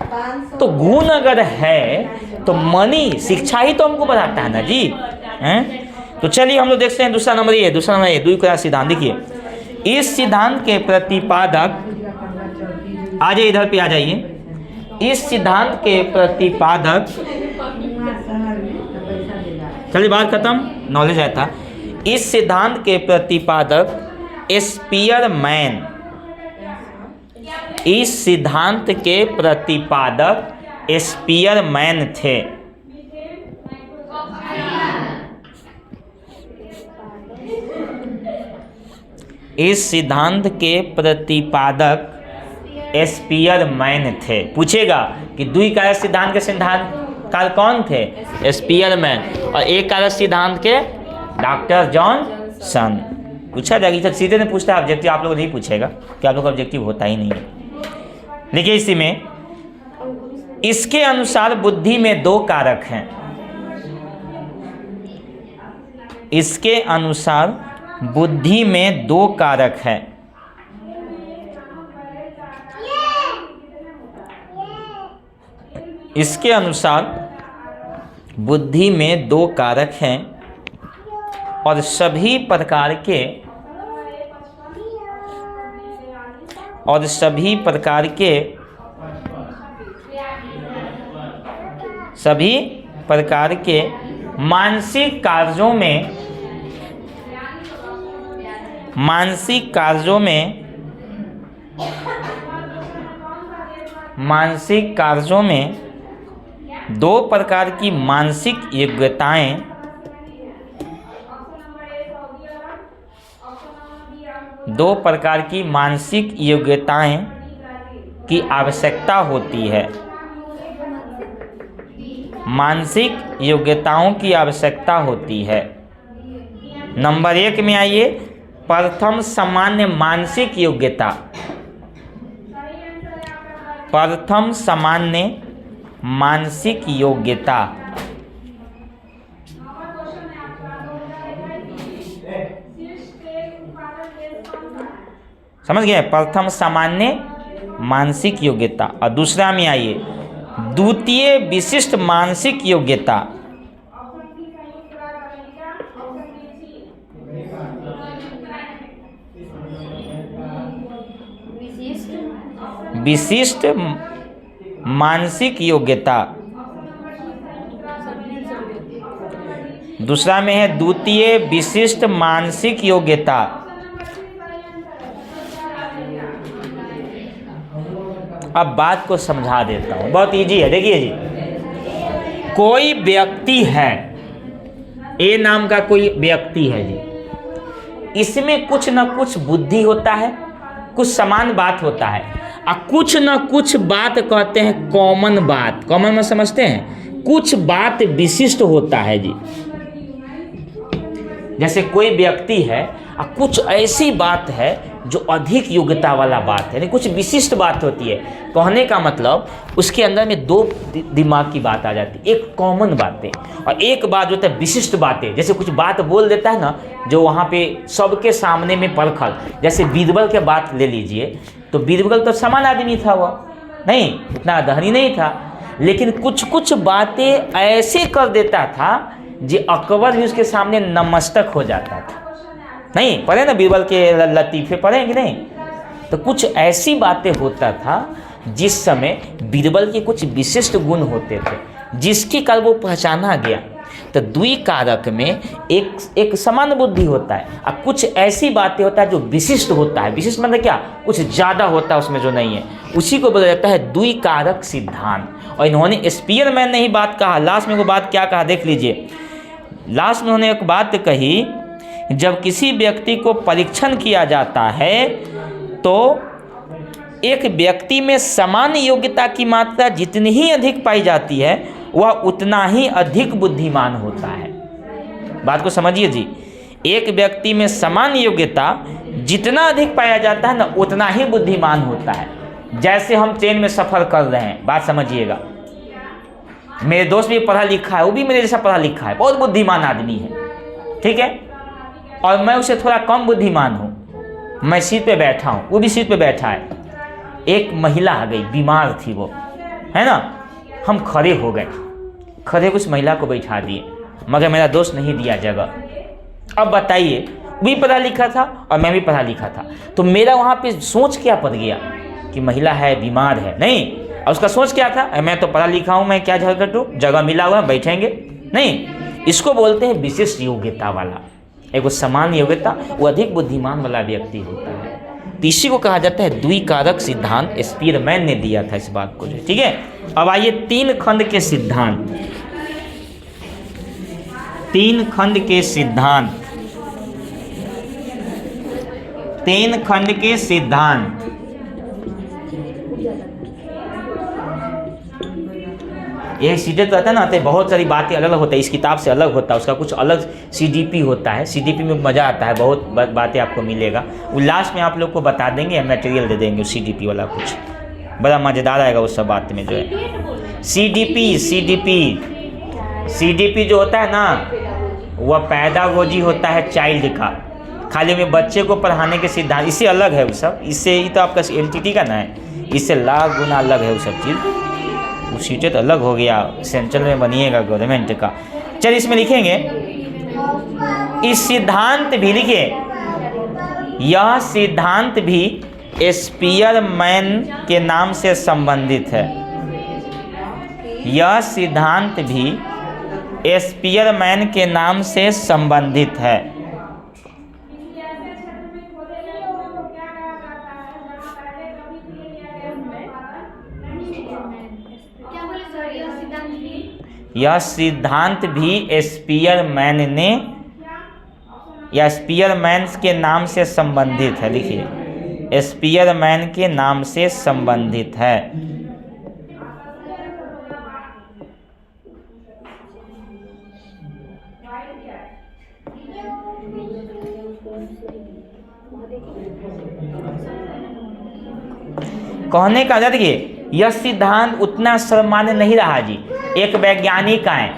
तो गुण अगर है तो मनी, शिक्षा ही तो हमको बढ़ाता है ना जी, हैं। तो चलिए हम लोग देखते हैं दूसरा नंबर ये द्विकारक सिद्धांत। देखिए, इस सिद्धांत के प्रतिपादक, आ जाइए इधर पे आ जाइए। इस सिद्धांत के प्रतिपादक, चलिए बात खत्म, नॉलेज आया था। इस सिद्धांत के प्रतिपादक स्पीयरमैन, इस सिद्धांत के प्रतिपादक स्पीयरमैन थे। इस सिद्धांत के प्रतिपादक स्पीयरमैन थे। पूछेगा कि द्विकारक सिद्धांत के सिद्धांतकार कौन थे? स्पीयरमैन। और एक कारक सिद्धांत के डॉक्टर जॉनसन। पूछा जाएगा, सीधे ने पूछता है, ऑब्जेक्टिव आप लोग नहीं पूछेगा, कि आप लोग का ऑब्जेक्टिव होता ही नहीं है। देखिए इसी में, इसके अनुसार बुद्धि में 2 कारक हैं। इसके अनुसार बुद्धि में 2 कारक हैं। इसके अनुसार बुद्धि में 2 कारक हैं और सभी प्रकार के मानसिक कार्यों में 2 प्रकार की मानसिक योग्यताएं की आवश्यकता होती है। मानसिक योग्यताओं की आवश्यकता होती है। नंबर 1 में आइए, प्रथम सामान्य मानसिक योग्यता। प्रथम सामान्य मानसिक योग्यता। समझ गए? प्रथम सामान्य मानसिक योग्यता। और दूसरा में आइए, द्वितीय विशिष्ट मानसिक योग्यता। विशिष्ट मानसिक योग्यता। दूसरा में है द्वितीय विशिष्ट मानसिक योग्यता। अब बात को समझा देता हूं, बहुत इजी है। देखिए जी, कोई व्यक्ति है, ए नाम का कोई व्यक्ति है जी, इसमें कुछ न कुछ बुद्धि होता है, कुछ समान बात होता है, और कुछ न कुछ बात कहते हैं कॉमन बात। कॉमन में समझते हैं, कुछ बात विशिष्ट होता है जी। जैसे कोई व्यक्ति है और कुछ ऐसी बात है जो अधिक योग्यता वाला बात है, यानी कुछ विशिष्ट बात होती है। कहने का मतलब उसके अंदर में दो दिमाग की बात आ जाती है, एक कॉमन बातें और एक बात जो होता है विशिष्ट बातें। जैसे कुछ बात बोल देता है ना, जो वहाँ पे सबके सामने में परखल। जैसे बीरबल के बात ले लीजिए, तो बीरबल तो समान आदमी था, वो नहीं इतना धनी नहीं था, लेकिन कुछ कुछ बातें ऐसे कर देता था जो अकबर भी उसके सामने नमस्तक हो जाता था। नहीं पढ़े ना बीरबल के लतीफ़े, पढ़े कि नहीं? तो कुछ ऐसी बातें होता था जिस समय बीरबल के कुछ विशिष्ट गुण होते थे, जिसके कारण वो पहचाना गया। तो द्विकारक में एक समान बुद्धि होता है, और कुछ ऐसी बातें होता है जो विशिष्ट होता है। विशिष्ट मतलब क्या? कुछ ज़्यादा होता है उसमें जो नहीं है, उसी को बोला जाता है द्विकारक सिद्धांत। और इन्होंने स्पीयरमैन ने ही बात कहा, लास्ट में वो बात क्या कहा देख लीजिए। लास्ट में उन्होंने एक बात कही, जब किसी व्यक्ति को परीक्षण किया जाता है तो एक व्यक्ति में समान योग्यता की मात्रा जितनी ही अधिक पाई जाती है वह उतना ही अधिक बुद्धिमान होता है। बात को समझिए जी, एक व्यक्ति में समान योग्यता जितना अधिक पाया जाता है ना, उतना ही बुद्धिमान होता है। जैसे हम ट्रेन में सफ़र कर रहे हैं, बात समझिएगा, मेरे दोस्त भी पढ़ा लिखा है, वो भी मेरे जैसा पढ़ा लिखा है, बहुत बुद्धिमान आदमी है, ठीक है, और मैं उससे थोड़ा कम बुद्धिमान हूँ। मैं सीट पे बैठा हूँ, वो भी सीट पे बैठा है। एक महिला आ गई, बीमार थी वो, है ना, हम खड़े हो गए, खड़े उस महिला को बैठा दिए, मगर मेरा दोस्त नहीं दिया जगह। अब बताइए, वो भी पढ़ा लिखा था और मैं भी पढ़ा लिखा था, तो मेरा वहाँ पे सोच क्या पड़ गया कि महिला है, बीमार है, नहीं, और उसका सोच क्या था, मैं तो पढ़ा लिखा हूँ, मैं क्या झगड़ दूँ, जगह मिला हुआ बैठेंगे, नहीं। इसको बोलते हैं विशिष्ट योग्यता वाला। एक समान योग्यता, वो अधिक बुद्धिमान वाला व्यक्ति होता है। तो इसी को कहा जाता है द्विकारक सिद्धांत। स्पीयरमैन ने दिया था इस बात को, ठीक है। अब आइए तीन खंड के सिद्धांत। तीन खंड के सिद्धांत, तीन खंड के सिद्धांत। यह सीधे तो आता है ना, तो बहुत सारी बातें अलग अलग होता है, इस किताब से अलग होता है, उसका कुछ अलग CDP होता है। CDP में मज़ा आता है, बहुत बातें आपको मिलेगा। वो लास्ट में आप लोग को बता देंगे, मटेरियल दे देंगे CDP वाला, कुछ बड़ा मज़ेदार आएगा उस सब बात में जो है। CDP जो होता है ना, वह पैडागोजी होता है चाइल्ड का, खाली में बच्चे को पढ़ाने के सिद्धांत, इससे अलग है वो सब। इससे ही तो आपका LTT का ना है, इससे लाख गुना अलग है वो सब चीज़। वो सीटें तो अलग हो गया, सेंट्रल में बनिएगा गवर्नमेंट का। चल इसमें लिखेंगे, इस सिद्धांत भी लिखिए, यह सिद्धांत भी स्पीयरमैन के नाम से संबंधित है। यह सिद्धांत भी स्पीयरमैन के नाम से संबंधित है। यह सिद्धांत भी स्पीयरमैन ने या स्पीयरमैन के नाम से संबंधित है। लिखिए, स्पीयरमैन के नाम से संबंधित है। कहने का मतलब देखिए यह सिद्धांत उतना सर्वमान्य नहीं रहा जी। एक वैज्ञानिक आए,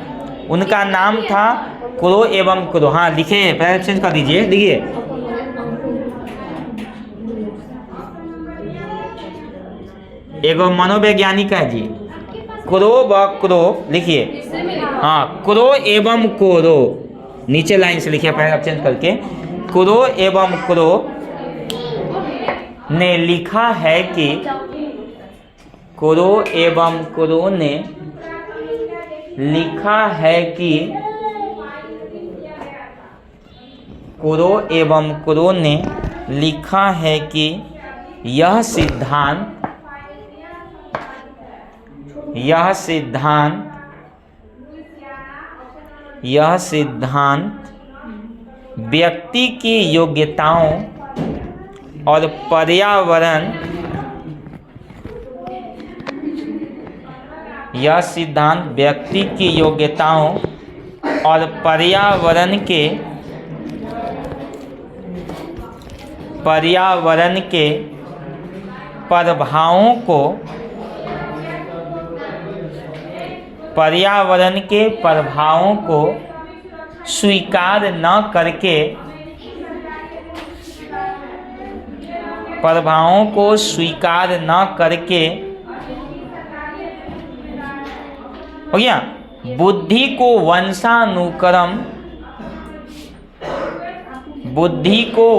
उनका नाम था क्रो एवं क्रो। हाँ लिखे, पहले चेंज कर दीजिए, देखिए एगो मनोवैज्ञानिक है जी, क्रो व क्रो लिखिए। हाँ क्रो एवं कोरो, नीचे लाइन से लिखिए पहले चेंज करके। क्रो एवं क्रो ने लिखा है कि, क्रो एवं क्रो ने लिखा है कि, क्रो एवं क्रो ने लिखा है कि यह सिद्धांत व्यक्ति की योग्यताओं और पर्यावरण, यह सिद्धांत व्यक्ति की योग्यताओं और पर्यावरण के प्रभावों को स्वीकार न करके हो गया, बुद्धि को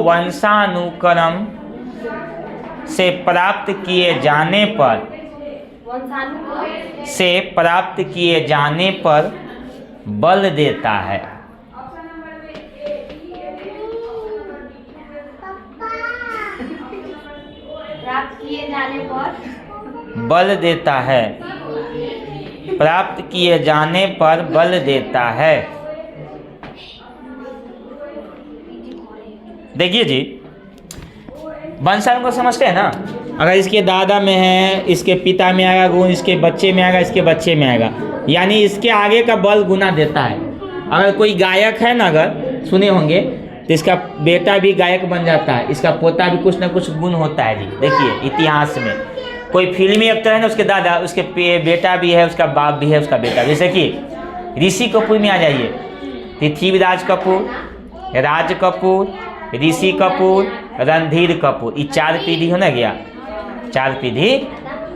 वंशानुक्रम से प्राप्त किए जाने पर बल देता है। प्राप्त किए जाने पर बल देता है। देखिए जी, वंशानुक्रम को समझते हैं ना, अगर इसके दादा में है, इसके पिता में आएगा गुण, इसके बच्चे में आएगा, इसके बच्चे में आएगा, यानी इसके आगे का बल गुना देता है। अगर कोई गायक है ना, अगर सुने होंगे, तो इसका बेटा भी गायक बन जाता है, इसका पोता भी कुछ ना कुछ गुण होता है जी। देखिए इतिहास में कोई फिल्मी एक्टर है ना, उसके दादा, उसके बेटा भी है, उसका बाप भी है, उसका बेटा। जैसे कि ऋषि कपूर में आ जाइए, पृथ्वीराज कपूर, राज कपूर, ऋषि कपूर, रणधीर कपूर, ये 4 पीढ़ी हो ना गया, 4 पीढ़ी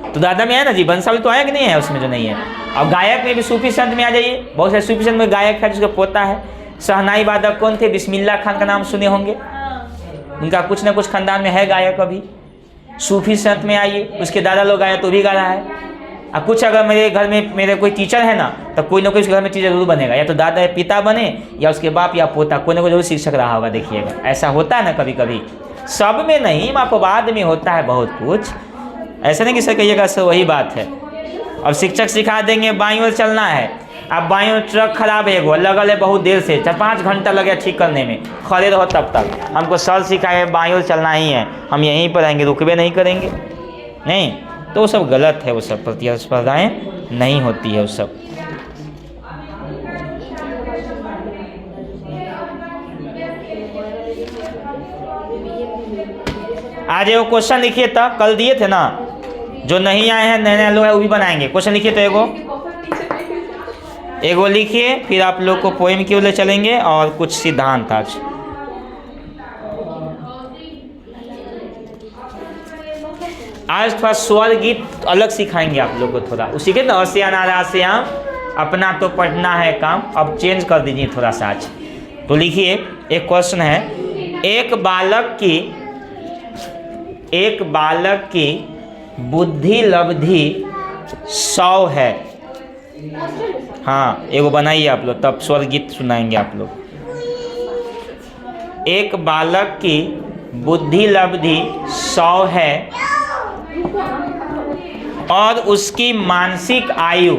तो दादा में है ना जी। वंशावली तो आया कि नहीं है उसमें, जो नहीं है। और गायक में भी सूफी संत में आ जाइए, बहुत सारे सूफी संत में गायक है जिसका पोता है। शहनाई वादक कौन थे? बिस्मिल्लाह खान का नाम सुने होंगे, उनका कुछ ना कुछ खानदान में है गायक। अभी सूफी संत में आइए, उसके दादा लोग आए तो भी गा रहा है। और कुछ अगर मेरे घर में मेरे कोई टीचर है ना, तो कोई ना कोई उसके घर में टीचर जरूर बनेगा, या तो दादा या पिता बने, या उसके बाप या पोता, कोई ना कोई जरूर शिक्षक रहा होगा। देखिएगा ऐसा होता है ना कभी कभी, सब में नहीं, अपवाद में होता है बहुत कुछ। ऐसा नहीं कि सर कहिएगा सर वही बात है। अब शिक्षक सिखा देंगे बाईं ओर चलना है, अब बाईं ओर ट्रक खराब है, वो लगल है बहुत देर से, 4-5 घंटा लगे ठीक करने में, खड़े रहो तब तक। हमको सर सिखाए बाईं ओर चलना ही है, हम यहीं पर आएंगे, रुकवे नहीं करेंगे, नहीं, तो वो सब गलत है। वो सब प्रतिस्पर्धाएँ नहीं होती है वो सब। आज एगो क्वेश्चन लिखिए, तब कल दिए थे ना, जो नहीं आए हैं नए नए लोग हैं वो भी बनाएंगे। क्वेश्चन लिखिए तो एगो लिखिए, फिर आप लोग को पोएम की ओर चलेंगे और कुछ सिद्धांत। आज थोड़ा स्वर गीत अलग सिखाएंगे आप लोग को, थोड़ा उसी के ना से अनाराश्याम अपना तो पढ़ना है काम। अब चेंज कर दीजिए थोड़ा सा आज। तो लिखिए, एक क्वेश्चन है, एक बालक की बुद्धि लब्धि 100 है। हाँ एगो बनाइए आप लोग, तब स्वर गीत सुनाएंगे आप लोग। एक बालक की बुद्धि लब्धि 100 है और उसकी मानसिक आयु,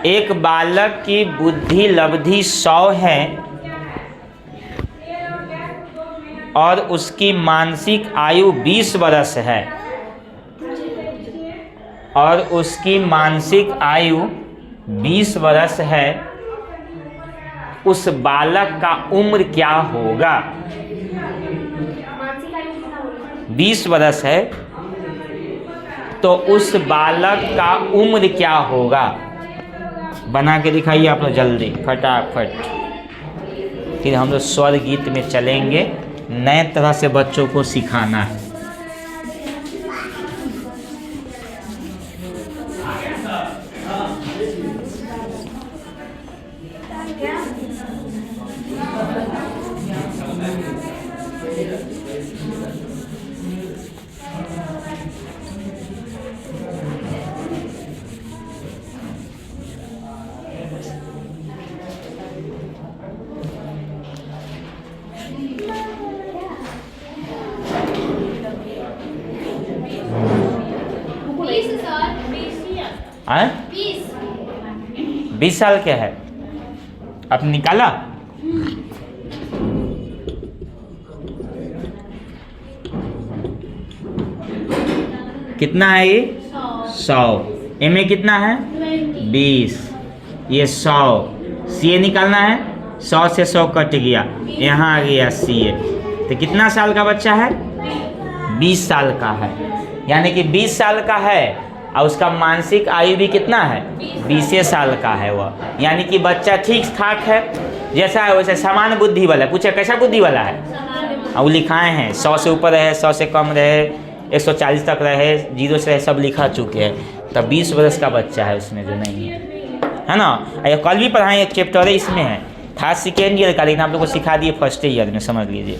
एक बालक की बुद्धि लब्धि 100 है और उसकी मानसिक आयु 20 वर्ष है, और उसकी मानसिक आयु 20 वर्ष है। उस बालक का उम्र क्या होगा? 20 वर्ष है तो उस बालक का उम्र क्या होगा? बना के दिखाइए आप लोग जल्दी फटाफट। फिर हम लोग स्वर गीत में चलेंगे, नए तरह से बच्चों को सिखाना है। हैं? 20 साल क्या है? आपने निकाला? कितना है ये? 100। इनमें कितना है? 20। ये 100 सी निकालना है। 100 से 100 कट गया, यहाँ आ गया सी। तो कितना साल का बच्चा है? 20 साल का है। यानी कि 20 साल का है और उसका मानसिक आयु भी कितना है? 20 साल का है वह। यानी कि बच्चा ठीक ठाक है, जैसा है वैसे समान बुद्धि वाला। पूछे कैसा बुद्धि वाला है? और वो लिखाए हैं 100 से ऊपर रहे, 100 से कम रहे, 140 तक रहे, 0 से रहे, सब लिखा चुके हैं। तब 20 वर्ष का बच्चा है उसमें, जो नहीं है ना। ये कल भी पढ़ाएं, एक चैप्टर है इसमें है, था सेकेंड ईयर का, लेकिन आप लोग को सिखा दिए फर्स्ट ईयर में, समझ लीजिए।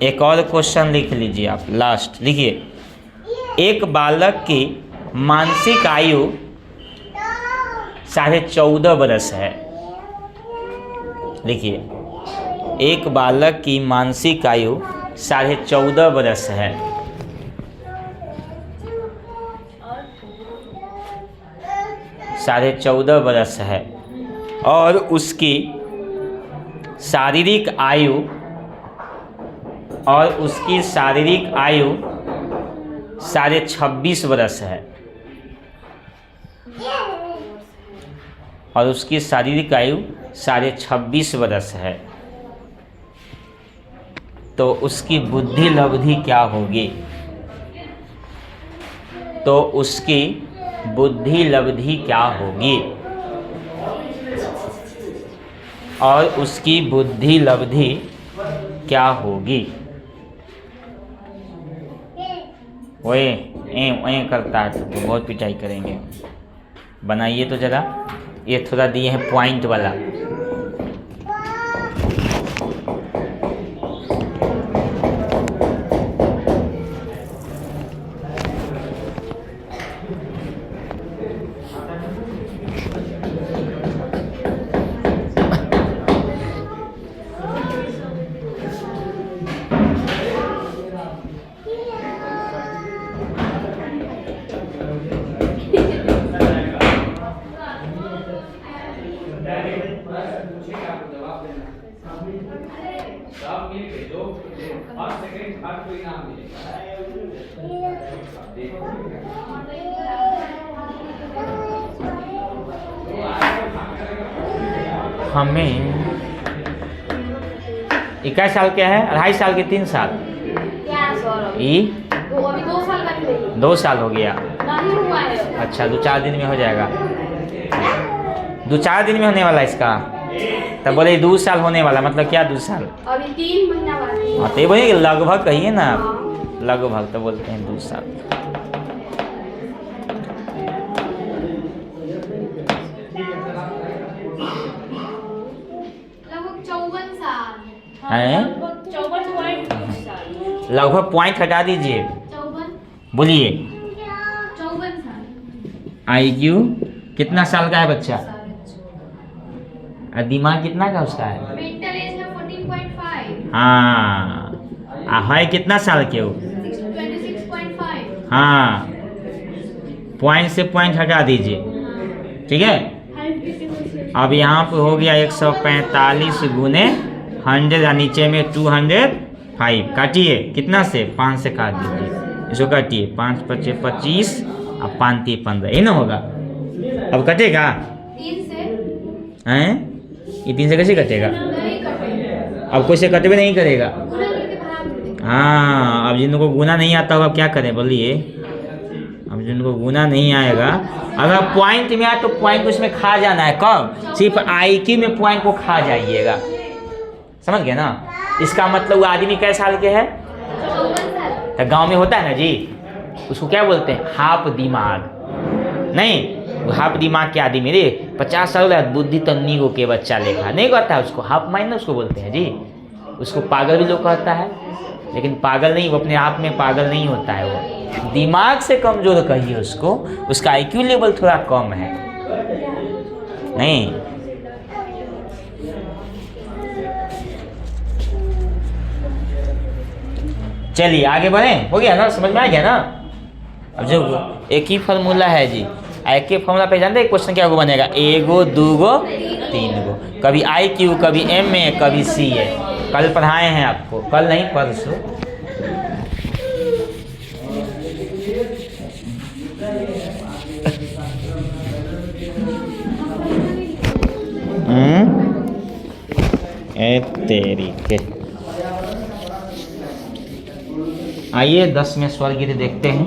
एक और क्वेश्चन लिख लीजिए आप, लास्ट लिखिए। एक बालक की मानसिक आयु 14.5 वर्ष है। लिखिए, एक बालक की मानसिक आयु 14.5 वर्ष है। साढ़े 14 वर्ष है और उसकी शारीरिक आयु 26.5 वर्ष है। और उसकी शारीरिक आयु 26.5 वर्ष है। तो उसकी बुद्धि लब्धि क्या होगी? तो उसकी बुद्धि लब्धि क्या होगी? और उसकी बुद्धि लब्धि क्या होगी? ओए करता है तो बहुत पिटाई करेंगे। बनाइए तो ज़रा, ये थोड़ा दिए हैं पॉइंट वाला। हमें 21 साल क्या है? 2.5 साल के 3 साल अभी 2 साल का नहीं। 2 साल हो गया नहीं हुआ है। अच्छा 2-4 दिन में हो जाएगा। 2-4 दिन में होने वाला इसका। तब बोले 2 साल होने वाला, मतलब क्या 2 साल? अभी 3 महीना बाकी है। हाँ तो ये बोलिए लगभग कहिए ना, लगभग तो बोलते हैं 2 साल। लगभग पॉइंट हटा दीजिए, बोलिए। 54 साल। IQ कितना साल का है बच्चा? और दिमाग कितना का उसका है? मेंटल एज है 14.5। हाँ, है कितना साल के हो? 26.5। हाँ, पॉइंट से पॉइंट हटा दीजिए, ठीक है। अब यहाँ पे हो गया 145 गुने 100 और नीचे में 205। काटिए, कितना से? 5 से काट दीजिए, इसको काटिए। 5 × 5 = 25 और 5 × 3 = 15, ये ना होगा। अब कटेगा? हैं? ये 3 से कैसे कटेगा? नहीं कटेगा। अब कोई से कट भी नहीं करेगा। गुना करके भाग देंगे। हाँ, अब जिनको गुना नहीं आता होगा क्या करें बोलिए? अब जिनको गुना नहीं आएगा, अगर पॉइंट में आए तो पॉइंट को इसमें खा जाना है। कब? सिर्फ IQ में पॉइंट को खा जाइएगा। समझ गए ना? इसका मतलब वो आदमी कै साल के है? 54 साल। तो गांव में होता है ना जी, उसको क्या बोलते हैं? हाफ दिमाग। नहीं, वो हाफ दिमाग के आदमी रे 50 साल हो बुद्धि तन्नी को के बच्चा लेखा नहीं कहता है उसको, हाफ माइंड उसको बोलते हैं जी। उसको पागल भी लोग कहता है, लेकिन पागल नहीं, वो अपने आप में पागल नहीं होता है। वो दिमाग से कमजोर कहिए उसको, उसका IQ लेवल थोड़ा कम है। नहीं, चलिए आगे बढ़े। हो गया ना? समझ में आ गया ना? अब जो एक ही फार्मूला है जी, एक ही फार्मूला पे जानते हैं क्वेश्चन क्या बनेगा? एगो, दूगो, 3 गो। कभी IQ, कभी MA, कभी CA। कल पढ़ाए हैं आपको, कल नहीं परसों। तेरी के आइए 10 में स्वर्गीय देखते हैं।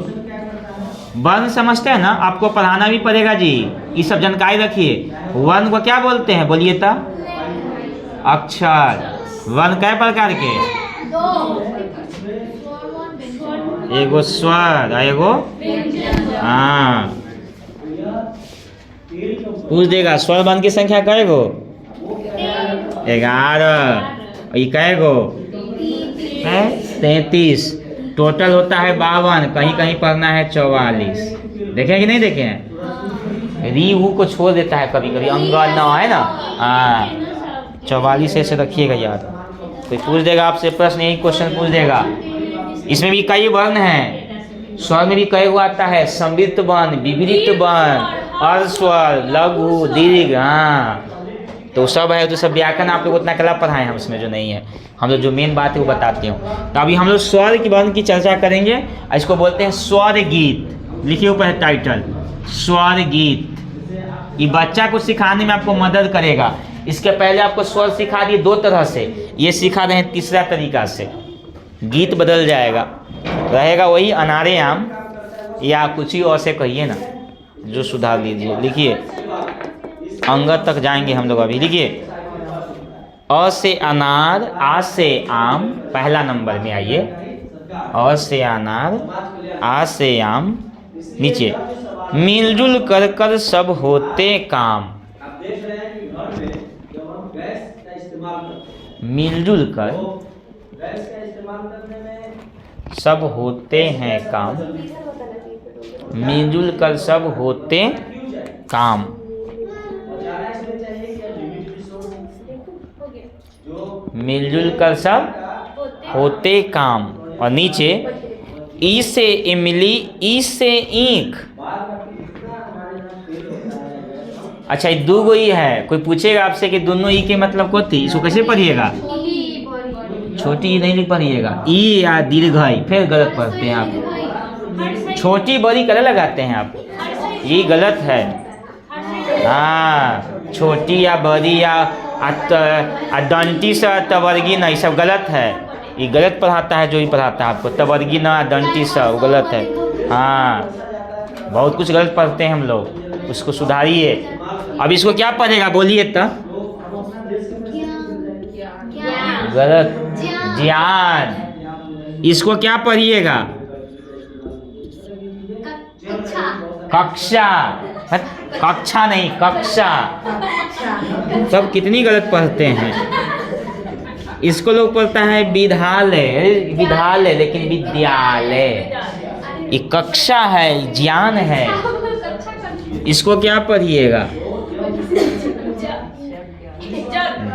वर्ण समझते हैं ना? आपको पढ़ाना भी पड़ेगा जी, ये सब जानकारी रखिए। वर्ण को क्या बोलते हैं बोलिए तो? अक्षर। वर्ण कै प्रकार के? 2 एगो स्वर, एगो हाँ। पूछ देगा स्वर वर्ण की संख्या कै गो? 11। ये कै गो है? 33। टोटल होता है 52, कहीं कहीं पढ़ना है 44। देखे कि नहीं देखे हैं? री ऊ को छोड़ देता है कभी कभी, अंग न है ना। हाँ, 44 ऐसे रखिएगा याद। कोई पूछ देगा आपसे प्रश्न, यही क्वेश्चन पूछ देगा। इसमें भी कई वर्ण हैं। स्वर में भी कई वो आता है, संवृत वर्ण, विवृत वर्ण, अर्धस्वर, लघु, दीर्घ। हाँ, तो सब है। तो सब व्याकरण आप लोग उतना कला पढ़ाए हम, उसमें जो नहीं है हम लोग जो मेन बात है वो बताते हो। तो अभी हम लोग स्वर की वर्ण की चर्चा करेंगे। इसको बोलते हैं स्वर गीत। लिखिए ऊपर टाइटल, स्वर गीत। ये बच्चा को सिखाने में आपको मदद करेगा। इसके पहले आपको स्वर सिखा दिए 2 तरह से, ये सिखा रहे हैं तीसरा तरीका से। गीत बदल जाएगा, रहेगा वही अनारे आम, या कुछ ही और से कहिए ना, जो सुधार लीजिए। लिखिए, अंगत तक जाएंगे हम लोग अभी। लिखिए, अ से अनार, आ से आम, पहला नंबर में आइए। अ से अनार, आ से आम। नीचे, मिलजुल कर कर सब होते काम। मिलजुल कर सब होते हैं काम। मिलजुल कर सब होते काम। मिलजुल कर सब होते काम। और नीचे, ई से इमली, ई से ईख। अच्छा, ये 2 गो ई है। कोई पूछेगा आपसे कि दोनों ई के मतलब को थी, इसको कैसे पढ़िएगा? छोटी ई नहीं लिख पढ़िएगा, ई या दीर्घ ई, फिर गलत पढ़ते हैं आप। छोटी बड़ी कलर लगाते हैं आप, ये गलत है। हाँ, छोटी या बड़ी या दंटी सा तवर्गी ना, ये सब गलत है। ये गलत पढ़ाता है जो ही पढ़ाता है आपको। तवर्गी ना, दंटी सा, वो गलत है। हाँ, बहुत कुछ गलत पढ़ते हैं हम लोग, उसको सुधारिए। अब इसको क्या पढ़ेगा बोलिए तो? गलत, ज्ञान। इसको क्या पढ़िएगा? कक्षा। कक्षा नहीं, कक्षा। सब कितनी गलत पढ़ते हैं। इसको लोग पढ़ता है विद्यालय, विद्यालय लेकिन विद्यालय। ये कक्षा है, ज्ञान है। इसको क्या पढ़िएगा?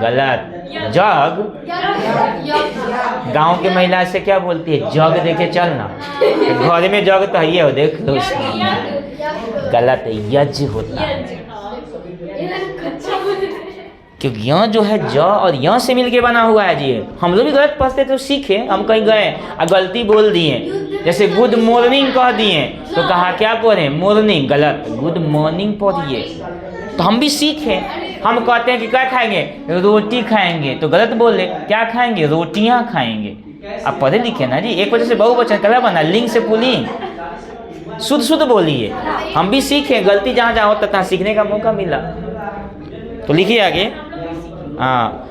गलत, जग। गांव के महिला से क्या बोलती है? जग देखे चलना। घर में जग तो है, देख लो। गलत है, यज्ञ होता है। क्योंकि यहाँ जो है ज और यहाँ से मिलके बना हुआ है जी। हम लोग भी गलत पढ़ते तो सीखे, हम कहीं गए और गलती बोल दिए। जैसे गुड मॉर्निंग कह दिए तो कहा क्या पढ़े? मॉर्निंग। गलत, गुड मॉर्निंग पढ़िए। तो हम भी सीखे, हम कहते हैं कि क्या खाएंगे, रोटी खाएंगे, तो गलत बोले, क्या खाएंगे, रोटियां खाएंगे। आप पढ़े लिखे ना जी, एक वजह से बहुवचन कला बना, लिंग से पुल्लिंग, शुद्ध शुद्ध बोलिए। हम भी सीखे, गलती जहाँ जहाँ होता तहाँ सीखने का मौका मिला। तो लिखिए आगे, हाँ,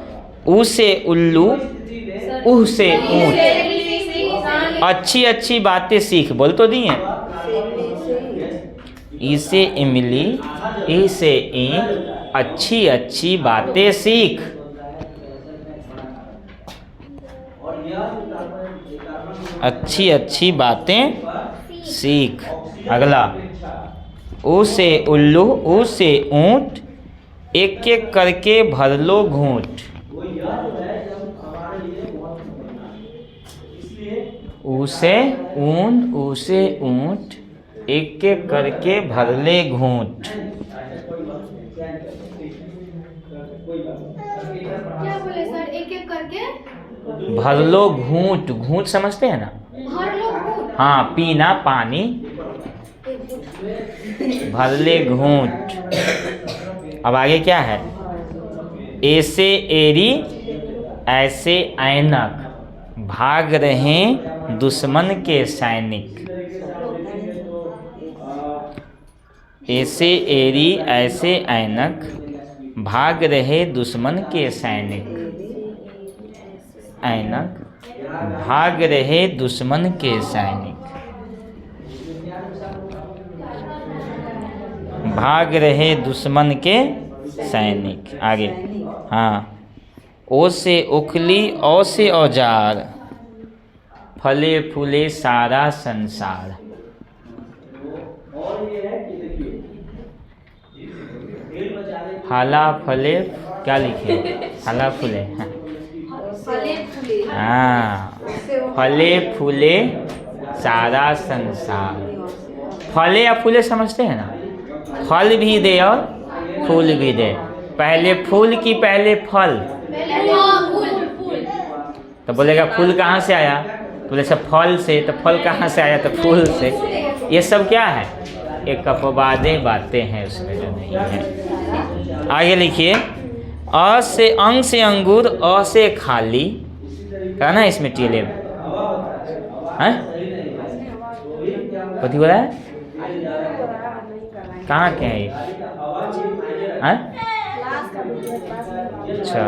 ऊ से उल्लू, ऊह से ऊँट, अच्छी अच्छी बातें सीख, बोल तो दिए। ई से इमली, ई से ईंट, अच्छी अच्छी बातें सीख। अच्छी अच्छी बातें सीख। अगला, ऊ से उल्लू, ऊ से ऊंट, एक एक करके भर लो घूंट। ऊ से ऊंट, ऊ से ऊंट, एक एक करके भर ले घूंट। क्या बोले सर, एक एक करके भर लो घूंट, घूंट समझते हैं ना? भर लो घूंट। हाँ, पीना पानी, भर ले घूंट। अब आगे क्या है, ऐसे एरी, ऐसे ऐनक, भाग रहे दुश्मन के सैनिक। ऐसे एरी, ऐसे ऐनक, भाग रहे दुश्मन के सैनिक। ऐनक, भाग रहे दुश्मन के सैनिक, भाग रहे दुश्मन के सैनिक। आगे, हाँ, ओ से उखली, औ से औजार, फले फूले सारा संसार। फला फले, क्या लिखे, फला फूले, हाँ, फले फूले सारा संसार। फले या फूले समझते हैं ना, फल भी दे और फूल भी दे। पहले फूल की पहले फल, तो बोलेगा फूल कहाँ से आया, तो बोले सब फल से, तो फल कहाँ से आया, तो फूल से। ये सब क्या है, एक अपवादें बातें हैं उसमें जो नहीं है। आगे लिखिए, अ से अंग से अंगूर, अ से खाली, कहना है इसमें टीले हैं, कथी बोला है, कहाँ के हैं ये, हैं? अच्छा,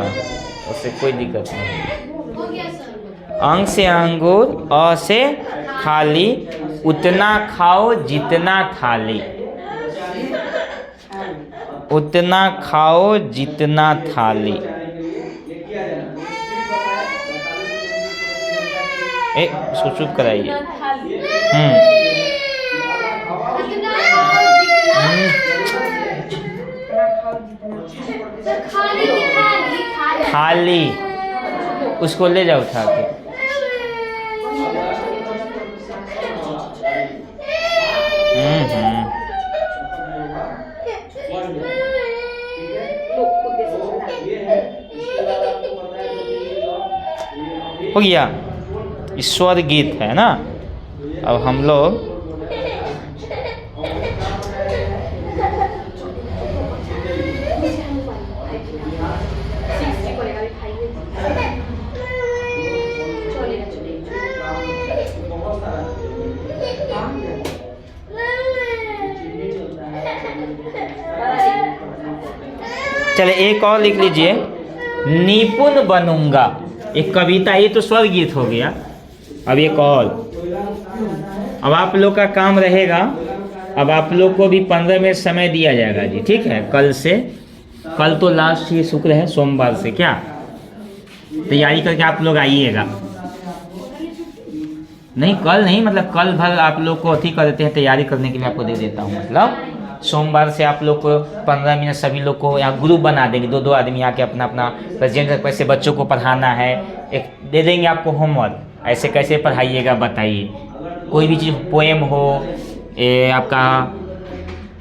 उससे कोई दिक्कत नहीं। अंग से अंगूर, अ से खाली, उतना खाओ जितना थाली, उतना खाओ जितना थाली। इसको चुप कराइए। थाली, उसको ले जाओ उठा के। हो गया, ईश्वर गीत है ना। अब हम लोग चले एक और लिख लीजिए, निपुण बनूंगा। एक कविता, ये तो स्वर गीत हो गया। अब एक और, अब आप लोग का काम रहेगा, अब आप लोग को भी 15 मिनट समय दिया जाएगा जी, ठीक है। कल से, कल तो लास्ट ही शुक्र है, सोमवार से क्या तैयारी करके आप लोग आइएगा। नहीं कल नहीं, मतलब कल भर आप लोग को अथी कर देते हैं, तैयारी करने के लिए आपको दे देता हूँ। मतलब सोमवार से आप लोग को 15 मिनट सभी लोग को यहाँ ग्रुप बना देंगे, 2-2 आदमी आके अपना अपना प्रेजेंट कैसे बच्चों को पढ़ाना है, एक दे देंगे आपको होमवर्क, ऐसे कैसे पढ़ाइएगा बताइए। कोई भी चीज़, पोएम हो, आपका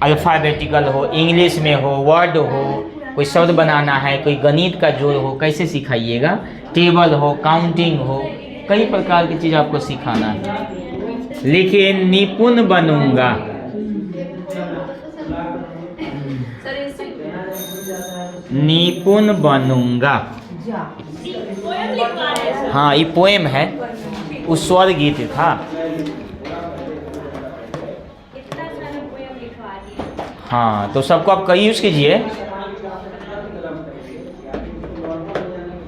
अल्फ़ाबेटिकल हो, इंग्लिश में हो, वर्ड हो, कोई शब्द बनाना है, कोई गणित का जोड़ हो, कैसे सिखाइएगा, टेबल हो, काउंटिंग हो, कई प्रकार की चीज़ आपको सिखाना है। लिखिए, निपुण बनूंगा। निपुण बनूंगा। पोएम लिखवा रहे हैं सर। हाँ, ये पोएम है, उस स्वर गीत था। इतना सारा पोएम लिखवा दिए। हाँ, तो सबको आप कहीं यूज कीजिए।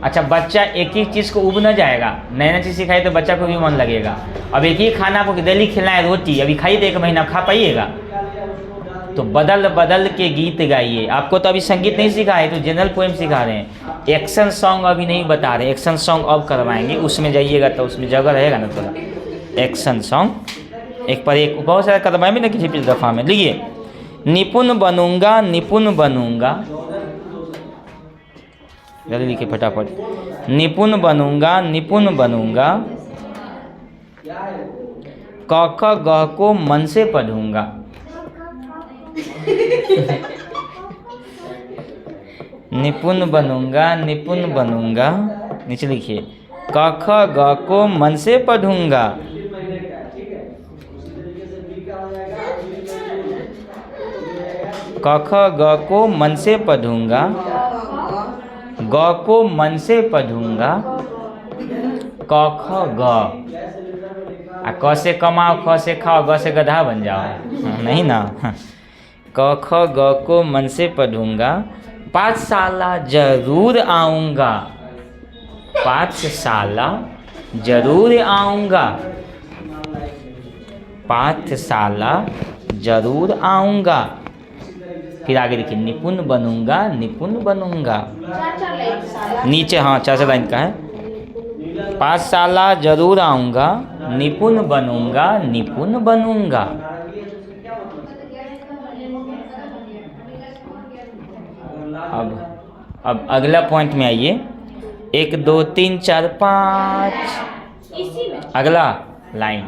अच्छा, बच्चा एक ही चीज़ को उब न जाएगा, नया नया चीज़ सिखाए तो बच्चा को भी मन लगेगा। अब एक ही खाना आपको डेली खिलाएं, रोटी, अभी खाइए तो 1 महीना खा पाइएगा? तो बदल बदल के गीत गाइए। आपको तो अभी संगीत नहीं सिखा है, तो जनरल पोएम सिखा रहे हैं। एक्शन सॉन्ग अभी नहीं बता रहे, एक्शन सॉन्ग अब करवाएंगे, उसमें जाइएगा तो उसमें जगह रहेगा ना थोड़ा। एक्शन सॉन्ग एक पर एक बहुत सारा करवाएंगे ना किसी पिछली दफ़ा में। लिखिए, निपुण बनूंगा, निपुण बनूंगा, जल्दी लिखिए फटाफट। निपुण बनूंगा, निपुण बनूंगा, क ख ग को मन से पढ़ूंगा। निपुण बनूंगा, निपुण बनूंगा, नीचे लिखिए, क ख ग को मन से पढ़ूंगा। क ख ग को मन से पढ़ूंगा, ग को मन से पढ़ूंगा, क ख ग, आ क से कमाओ, ख से खाओ, ग से गधा बन जाओ, नहीं ना। क ख ग को मन से पढ़ूंगा, पाठशाला जरूर आऊँगा, पाठशाला जरूर आऊँगा, पाठशाला जरूर आऊँगा। फिर आगे देखिए, निपुण बनूंगा, निपुण बनूंगा, नीचे हाँ 4 लाइन का है। पाठशाला जरूर आऊँगा, निपुण बनूंगा, निपुण बनूंगा। अब अगला पॉइंट में आइए। 1 2 3 4 5, इसी में अगला लाइन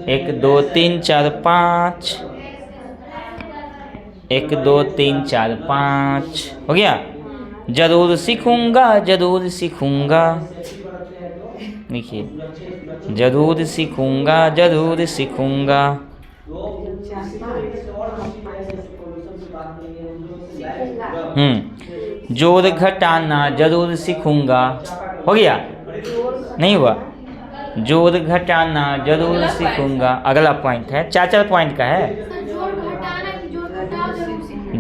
1 2 3 4 5, 1 2 3 4 5 हो गया। जरूर सीखूंगा, जरूर सीखूंगा, देखिए, जरूर सीखूंगा, जरूर सीखूंगा। जोर घटाना जरूर सीखूंगा, हो गया? नहीं हुआ? जोर घटाना जरूर सीखूंगा। अगला पॉइंट है, 4 पॉइंट का है।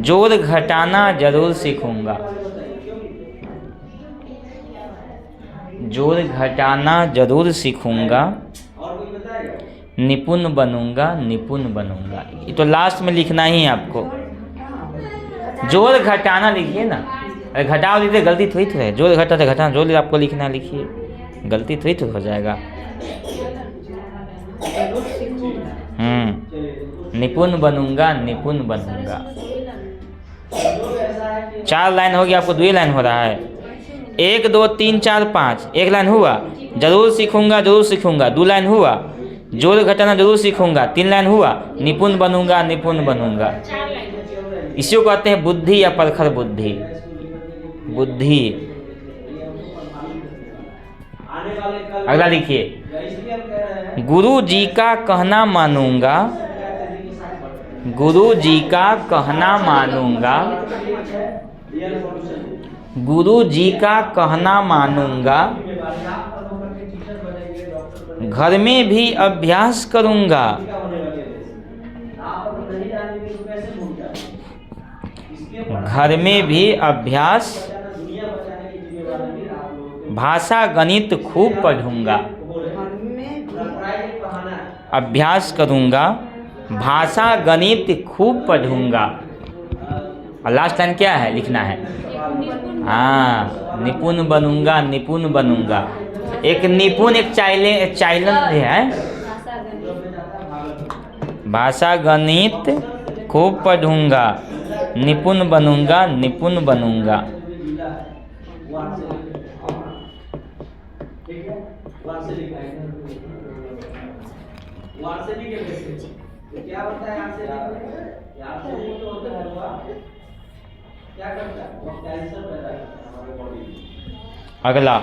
जोर घटाना जरूर सीखूंगा, जोर घटाना जरूर सीखूंगा, निपुण बनूंगा, निपुण बनूंगा। ये तो लास्ट में लिखना ही है आपको। जोर घटाना लिखिए ना, अरे घटाओ लिखिए, गलती थोड़ी है। जोर घटाते घटाना, जोर आपको लिखना है, लिखिए, गलती थोड़ी तो हो जाएगा। निपुण बनूंगा, निपुण बनूंगा। 4 लाइन हो गया, आपको 2 लाइन हो रहा है। 1 2 3 4 5, 1 लाइन हुआ। जरूर सीखूंगा, जरूर सीखूंगा, 2 लाइन हुआ। जोर घटाना जरूर सीखूंगा, 3 लाइन हुआ। निपुण बनूंगा, निपुण बनूंगा। इसी को कहते हैं बुद्धि या परखर बुद्धि। बुद्धि। अगला लिखिए, गुरु जी का कहना मानूंगा, गुरु जी का कहना मानूंगा, गुरु जी का कहना मानूंगा, घर में भी अभ्यास करूंगा, घर में भी अभ्यास, भाषा गणित खूब पढ़ूंगा, अभ्यास करूंगा, भाषा गणित खूब पढ़ूंगा। और लास्ट लाइन क्या है, लिखना है? हाँ, निपुण बनूंगा, निपुण बनूंगा। एक निपुण, एक चाइलन है, भाषा गणित खूब पढ़ूंगा, निपुण बनूंगा, निपुण बनूंगा। क्या होता है यहाँ से? यहाँ से तो होता है हुआ, क्या करता है? वो कैंसर पैदा करता है हमारे बॉडी में। अगला,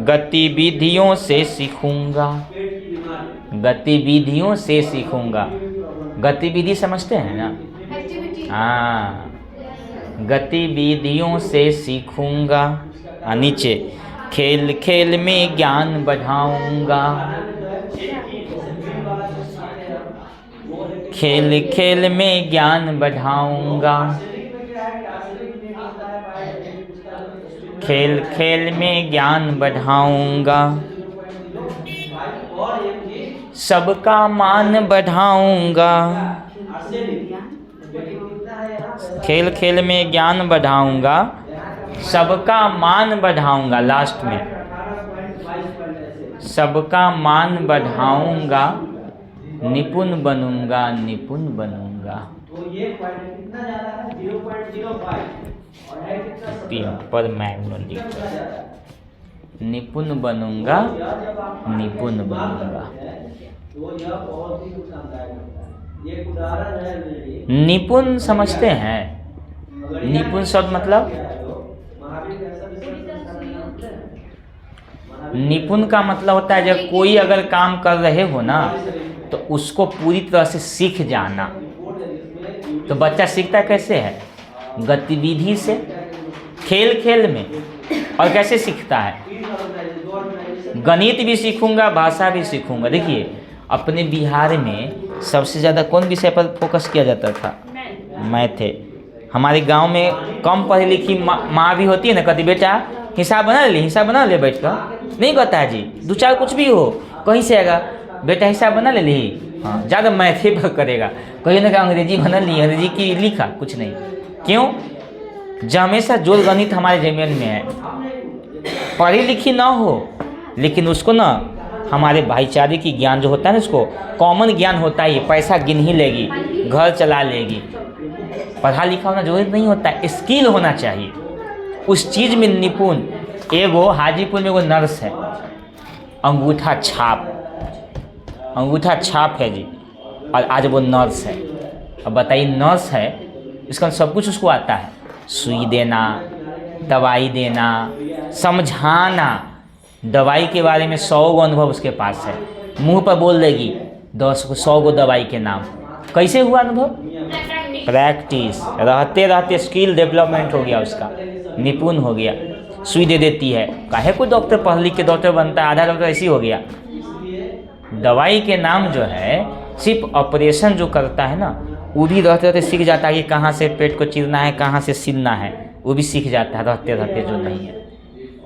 गतिविधियों से सीखूंगा, गतिविधियों से सीखूंगा। गतिविधि समझते हैं ना? हाँ, गतिविधियों से सीखूंगा। नीचे खेल खेल में ज्ञान बढ़ाऊंगा। खेल खेल में ज्ञान बढ़ाऊंगा। खेल खेल में ज्ञान बढ़ाऊंगा। सबका मान बढ़ाऊंगा। खेल खेल में ज्ञान बढ़ाऊंगा। सबका मान बढ़ाऊंगा। लास्ट में सबका मान बढ़ाऊंगा। निपुण बनूंगा, निपुण बनूंगा। पर मैनुअली निपुण बनूंगा, निपुण बनूंगा। निपुण समझते हैं? निपुण शब्द मतलब निपुण का मतलब होता है जब कोई अगर काम कर रहे हो ना तो उसको पूरी तरह से सीख जाना। तो बच्चा सीखता कैसे है? गतिविधि से, खेल खेल में। और कैसे सीखता है? गणित भी सीखूंगा, भाषा भी सीखूंगा। देखिए अपने बिहार में सबसे ज़्यादा कौन विषय पर फोकस किया जाता था? मैथ है। हमारे गांव में कम पढ़ी लिखी माँ भी होती है ना, कहती बेटा हिसाब बना ले, हिसाब बना ले बैठ कर। नहीं कहता है जी, दो चार कुछ भी हो कहीं से आएगा, बेटा हिसाब बना ले ली। हाँ, ज़्यादा मैथ ही पर करेगा। कहीं ना कहीं अंग्रेजी बना ली, अंग्रेजी की लिखा कुछ नहीं। क्यों? जो हमेशा जोड़ गणित हमारे जमीन में है। पढ़ी लिखी ना हो लेकिन उसको ना हमारे भाईचारे की ज्ञान जो होता है ना, उसको कॉमन ज्ञान होता है। पैसा गिन ही लेगी, घर चला लेगी। पढ़ा लिखा होना जरूरत नहीं होता है, स्किल होना चाहिए उस चीज़ में निपुण। एगो हाजीपुर में एगो नर्स है, अंगूठा छाप, अंगूठा छाप है जी, और आज वो नर्स है। अब बताइए नर्स है, इसका सब कुछ उसको आता है। सुई देना, दवाई देना, समझाना। दवाई के बारे में 100 गो अनुभव उसके पास है। मुंह पर बोल देगी 100 गो दवाई के नाम। कैसे हुआ अनुभव? प्रैक्टिस। रहते रहते स्किल डेवलपमेंट हो गया उसका, निपुण हो गया। सुई दे देती है। काहे कोई डॉक्टर पढ़ लिख के डॉक्टर बनता है? आधा डॉक्टर ऐसे ही हो गया। दवाई के नाम जो है, सिर्फ ऑपरेशन जो करता है ना, वो भी रहते रहते सीख जाता है कि कहाँ से पेट को चीरना है, कहाँ से सिलना है, वो भी सीख जाता है रहते रहते। जो नहीं है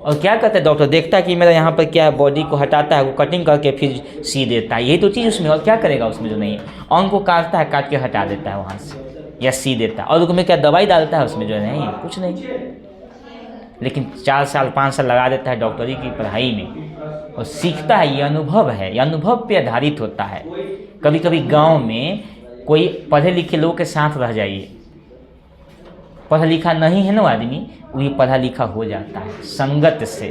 और क्या कहता है डॉक्टर, देखता है कि मेरा यहाँ पर क्या है, बॉडी को हटाता है, वो कटिंग करके फिर सी देता है। यही तो चीज़ उसमें। और क्या करेगा उसमें जो नहीं है? अंग को काटता है, काट के हटा देता है वहाँ से, या सी देता है। और उसमें क्या दवाई डालता है उसमें? जो नहीं, कुछ नहीं। लेकिन 4 साल 5 साल लगा देता है डॉक्टरी की पढ़ाई में और सीखता है। ये अनुभव है, ये अनुभव पे आधारित होता है। कभी कभी गाँव में कोई पढ़े लिखे लोग के साथ रह जाइए, पढ़ा लिखा नहीं है ना आदमी, वही पढ़ा लिखा हो जाता है। संगत से,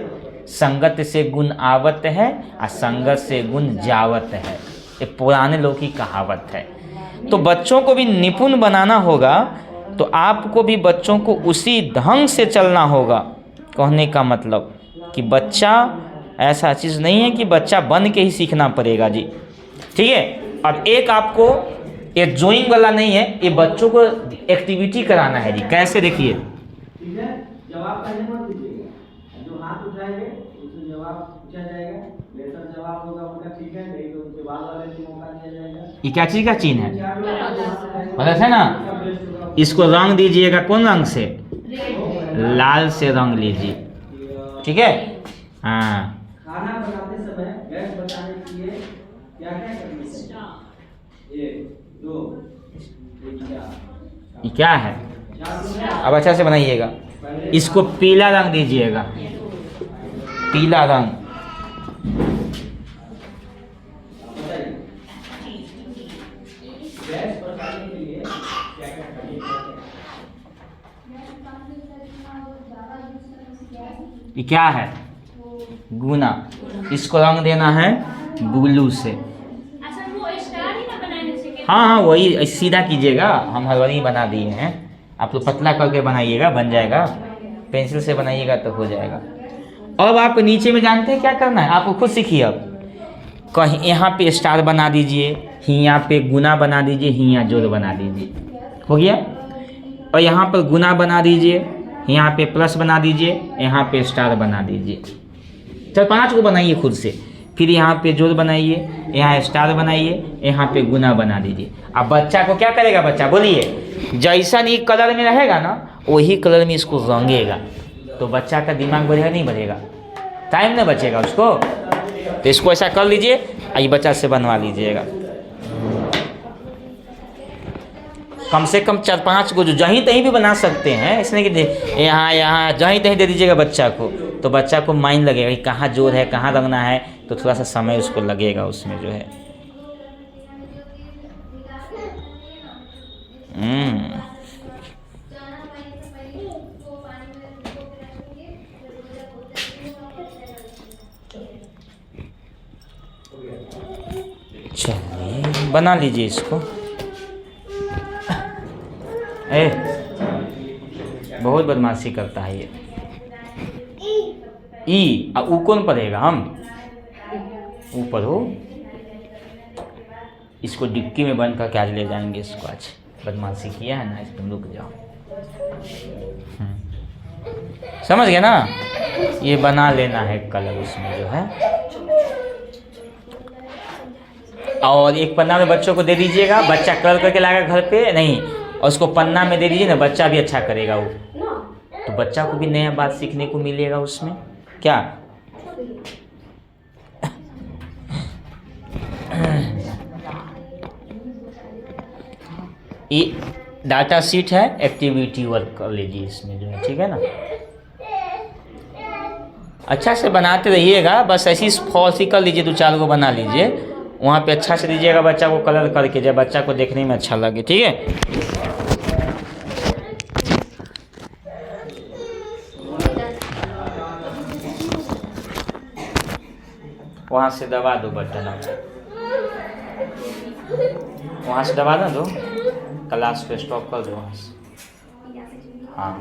संगत से गुण आवत है और संगत से गुण जावत है। ये पुराने लोग की कहावत है। तो बच्चों को भी निपुण बनाना होगा तो आपको भी बच्चों को उसी ढंग से चलना होगा। कहने का मतलब कि बच्चा ऐसा चीज़ नहीं है कि बच्चा बन के ही सीखना पड़ेगा जी। ठीक है। अब एक आपको ये ड्राइंग वाला नहीं है, ये बच्चों को एक्टिविटी कराना है जी। कैसे? देखिए जवाब पहले मत दीजिएगा, जो हाथ उठाएंगे उससे जवाब पूछा जाएगा। बेहतर जवाब होगा उनका, ठीक है, नहीं तो उनके बाद वाले को मौका दिया जाएगा। ये क्या चीज़ का चिन्ह है? गलत है ना। इसको रंग दीजिएगा। कौन रंग से? लाल से रंग लीजिए। ठीक है। हाँ, खाना बनाते समय गैस बचाने के लिए क्या क्या करना चाहिए? 1 2 3 4। ये क्या है? अब अच्छा से बनाइएगा। इसको पीला रंग दीजिएगा, पीला रंग। गैस बचाने के लिए क्या क्या करना चाहिए? ये क्या है? गुना। इसको रंग देना है ब्लू से। अच्छा वो स्टार ही ना बनाने से क्या? हाँ हाँ, वही सीधा कीजिएगा। हम हलवाई बना दिए हैं, आप लोग पतला करके बनाइएगा, बन जाएगा। पेंसिल से बनाइएगा तो हो जाएगा। अब आप नीचे में जानते हैं क्या करना है? आपको खुद सीखिए। अब कहीं यहाँ पे स्टार बना दीजिए, यहाँ पे गुना बना दीजिए, यहाँ जोड़ बना दीजिए। हो गया। और यहाँ पर गुना बना दीजिए, यहाँ पे प्लस बना दीजिए, यहाँ पे स्टार बना दीजिए। 4-5 को बनाइए खुद से, फिर यहाँ पे जोड़ बनाइए, यहाँ स्टार बनाइए, यहाँ पे गुना बना दीजिए। अब बच्चा को क्या करेगा, बच्चा बोलिए, जैसा नहीं कलर में रहेगा ना वही कलर में इसको रंगेगा, तो बच्चा का दिमाग बढ़ेगा नहीं बढ़ेगा, टाइम नहीं बचेगा उसको। तो इसको ऐसा कर लीजिए, ये बच्चा से बनवा लीजिएगा। कम से कम 4-5 को जो जहीं तहीं भी बना सकते हैं, इसने कि यहाँ जहीं तहीं दे दीजिएगा बच्चा को, तो बच्चा को माइंड लगेगा कि कहाँ जोर है, कहाँ रंगना है, तो थोड़ा सा समय उसको लगेगा उसमें जो है। चलिए बना लीजिए इसको। बहुत बदमाशी करता है ये। ई ऊ कौन पढ़ेगा, हम ऊपर हो। इसको डिक्की में बंद करके आज ले जाएंगे इसको। आज बदमाशी किया है ना, इसमें रुक जाओ। समझ गए ना, ये बना लेना है कलर उसमें जो है। और एक पन्ना में बच्चों को दे दीजिएगा, बच्चा कलर करके लाएगा घर पे नहीं, और उसको पन्ना में दे दीजिए ना, बच्चा भी अच्छा करेगा वो, तो बच्चा को भी नया बात सीखने को मिलेगा उसमें। क्या ये डाटा शीट है, एक्टिविटी वर्क कर लीजिए इसमें जो है, ठीक है ना। अच्छा से बनाते रहिएगा, बस ऐसी फॉल्स ही कर लीजिए, 2-4 को बना लीजिए, वहाँ पे अच्छा से दीजिएगा बच्चा को कलर करके, जब बच्चा को देखने में अच्छा लगे, ठीक है। वहाँ से दबा दो बटन, वहाँ से दबा दो, क्लास पे स्टॉप कर दो वहाँ से। हाँ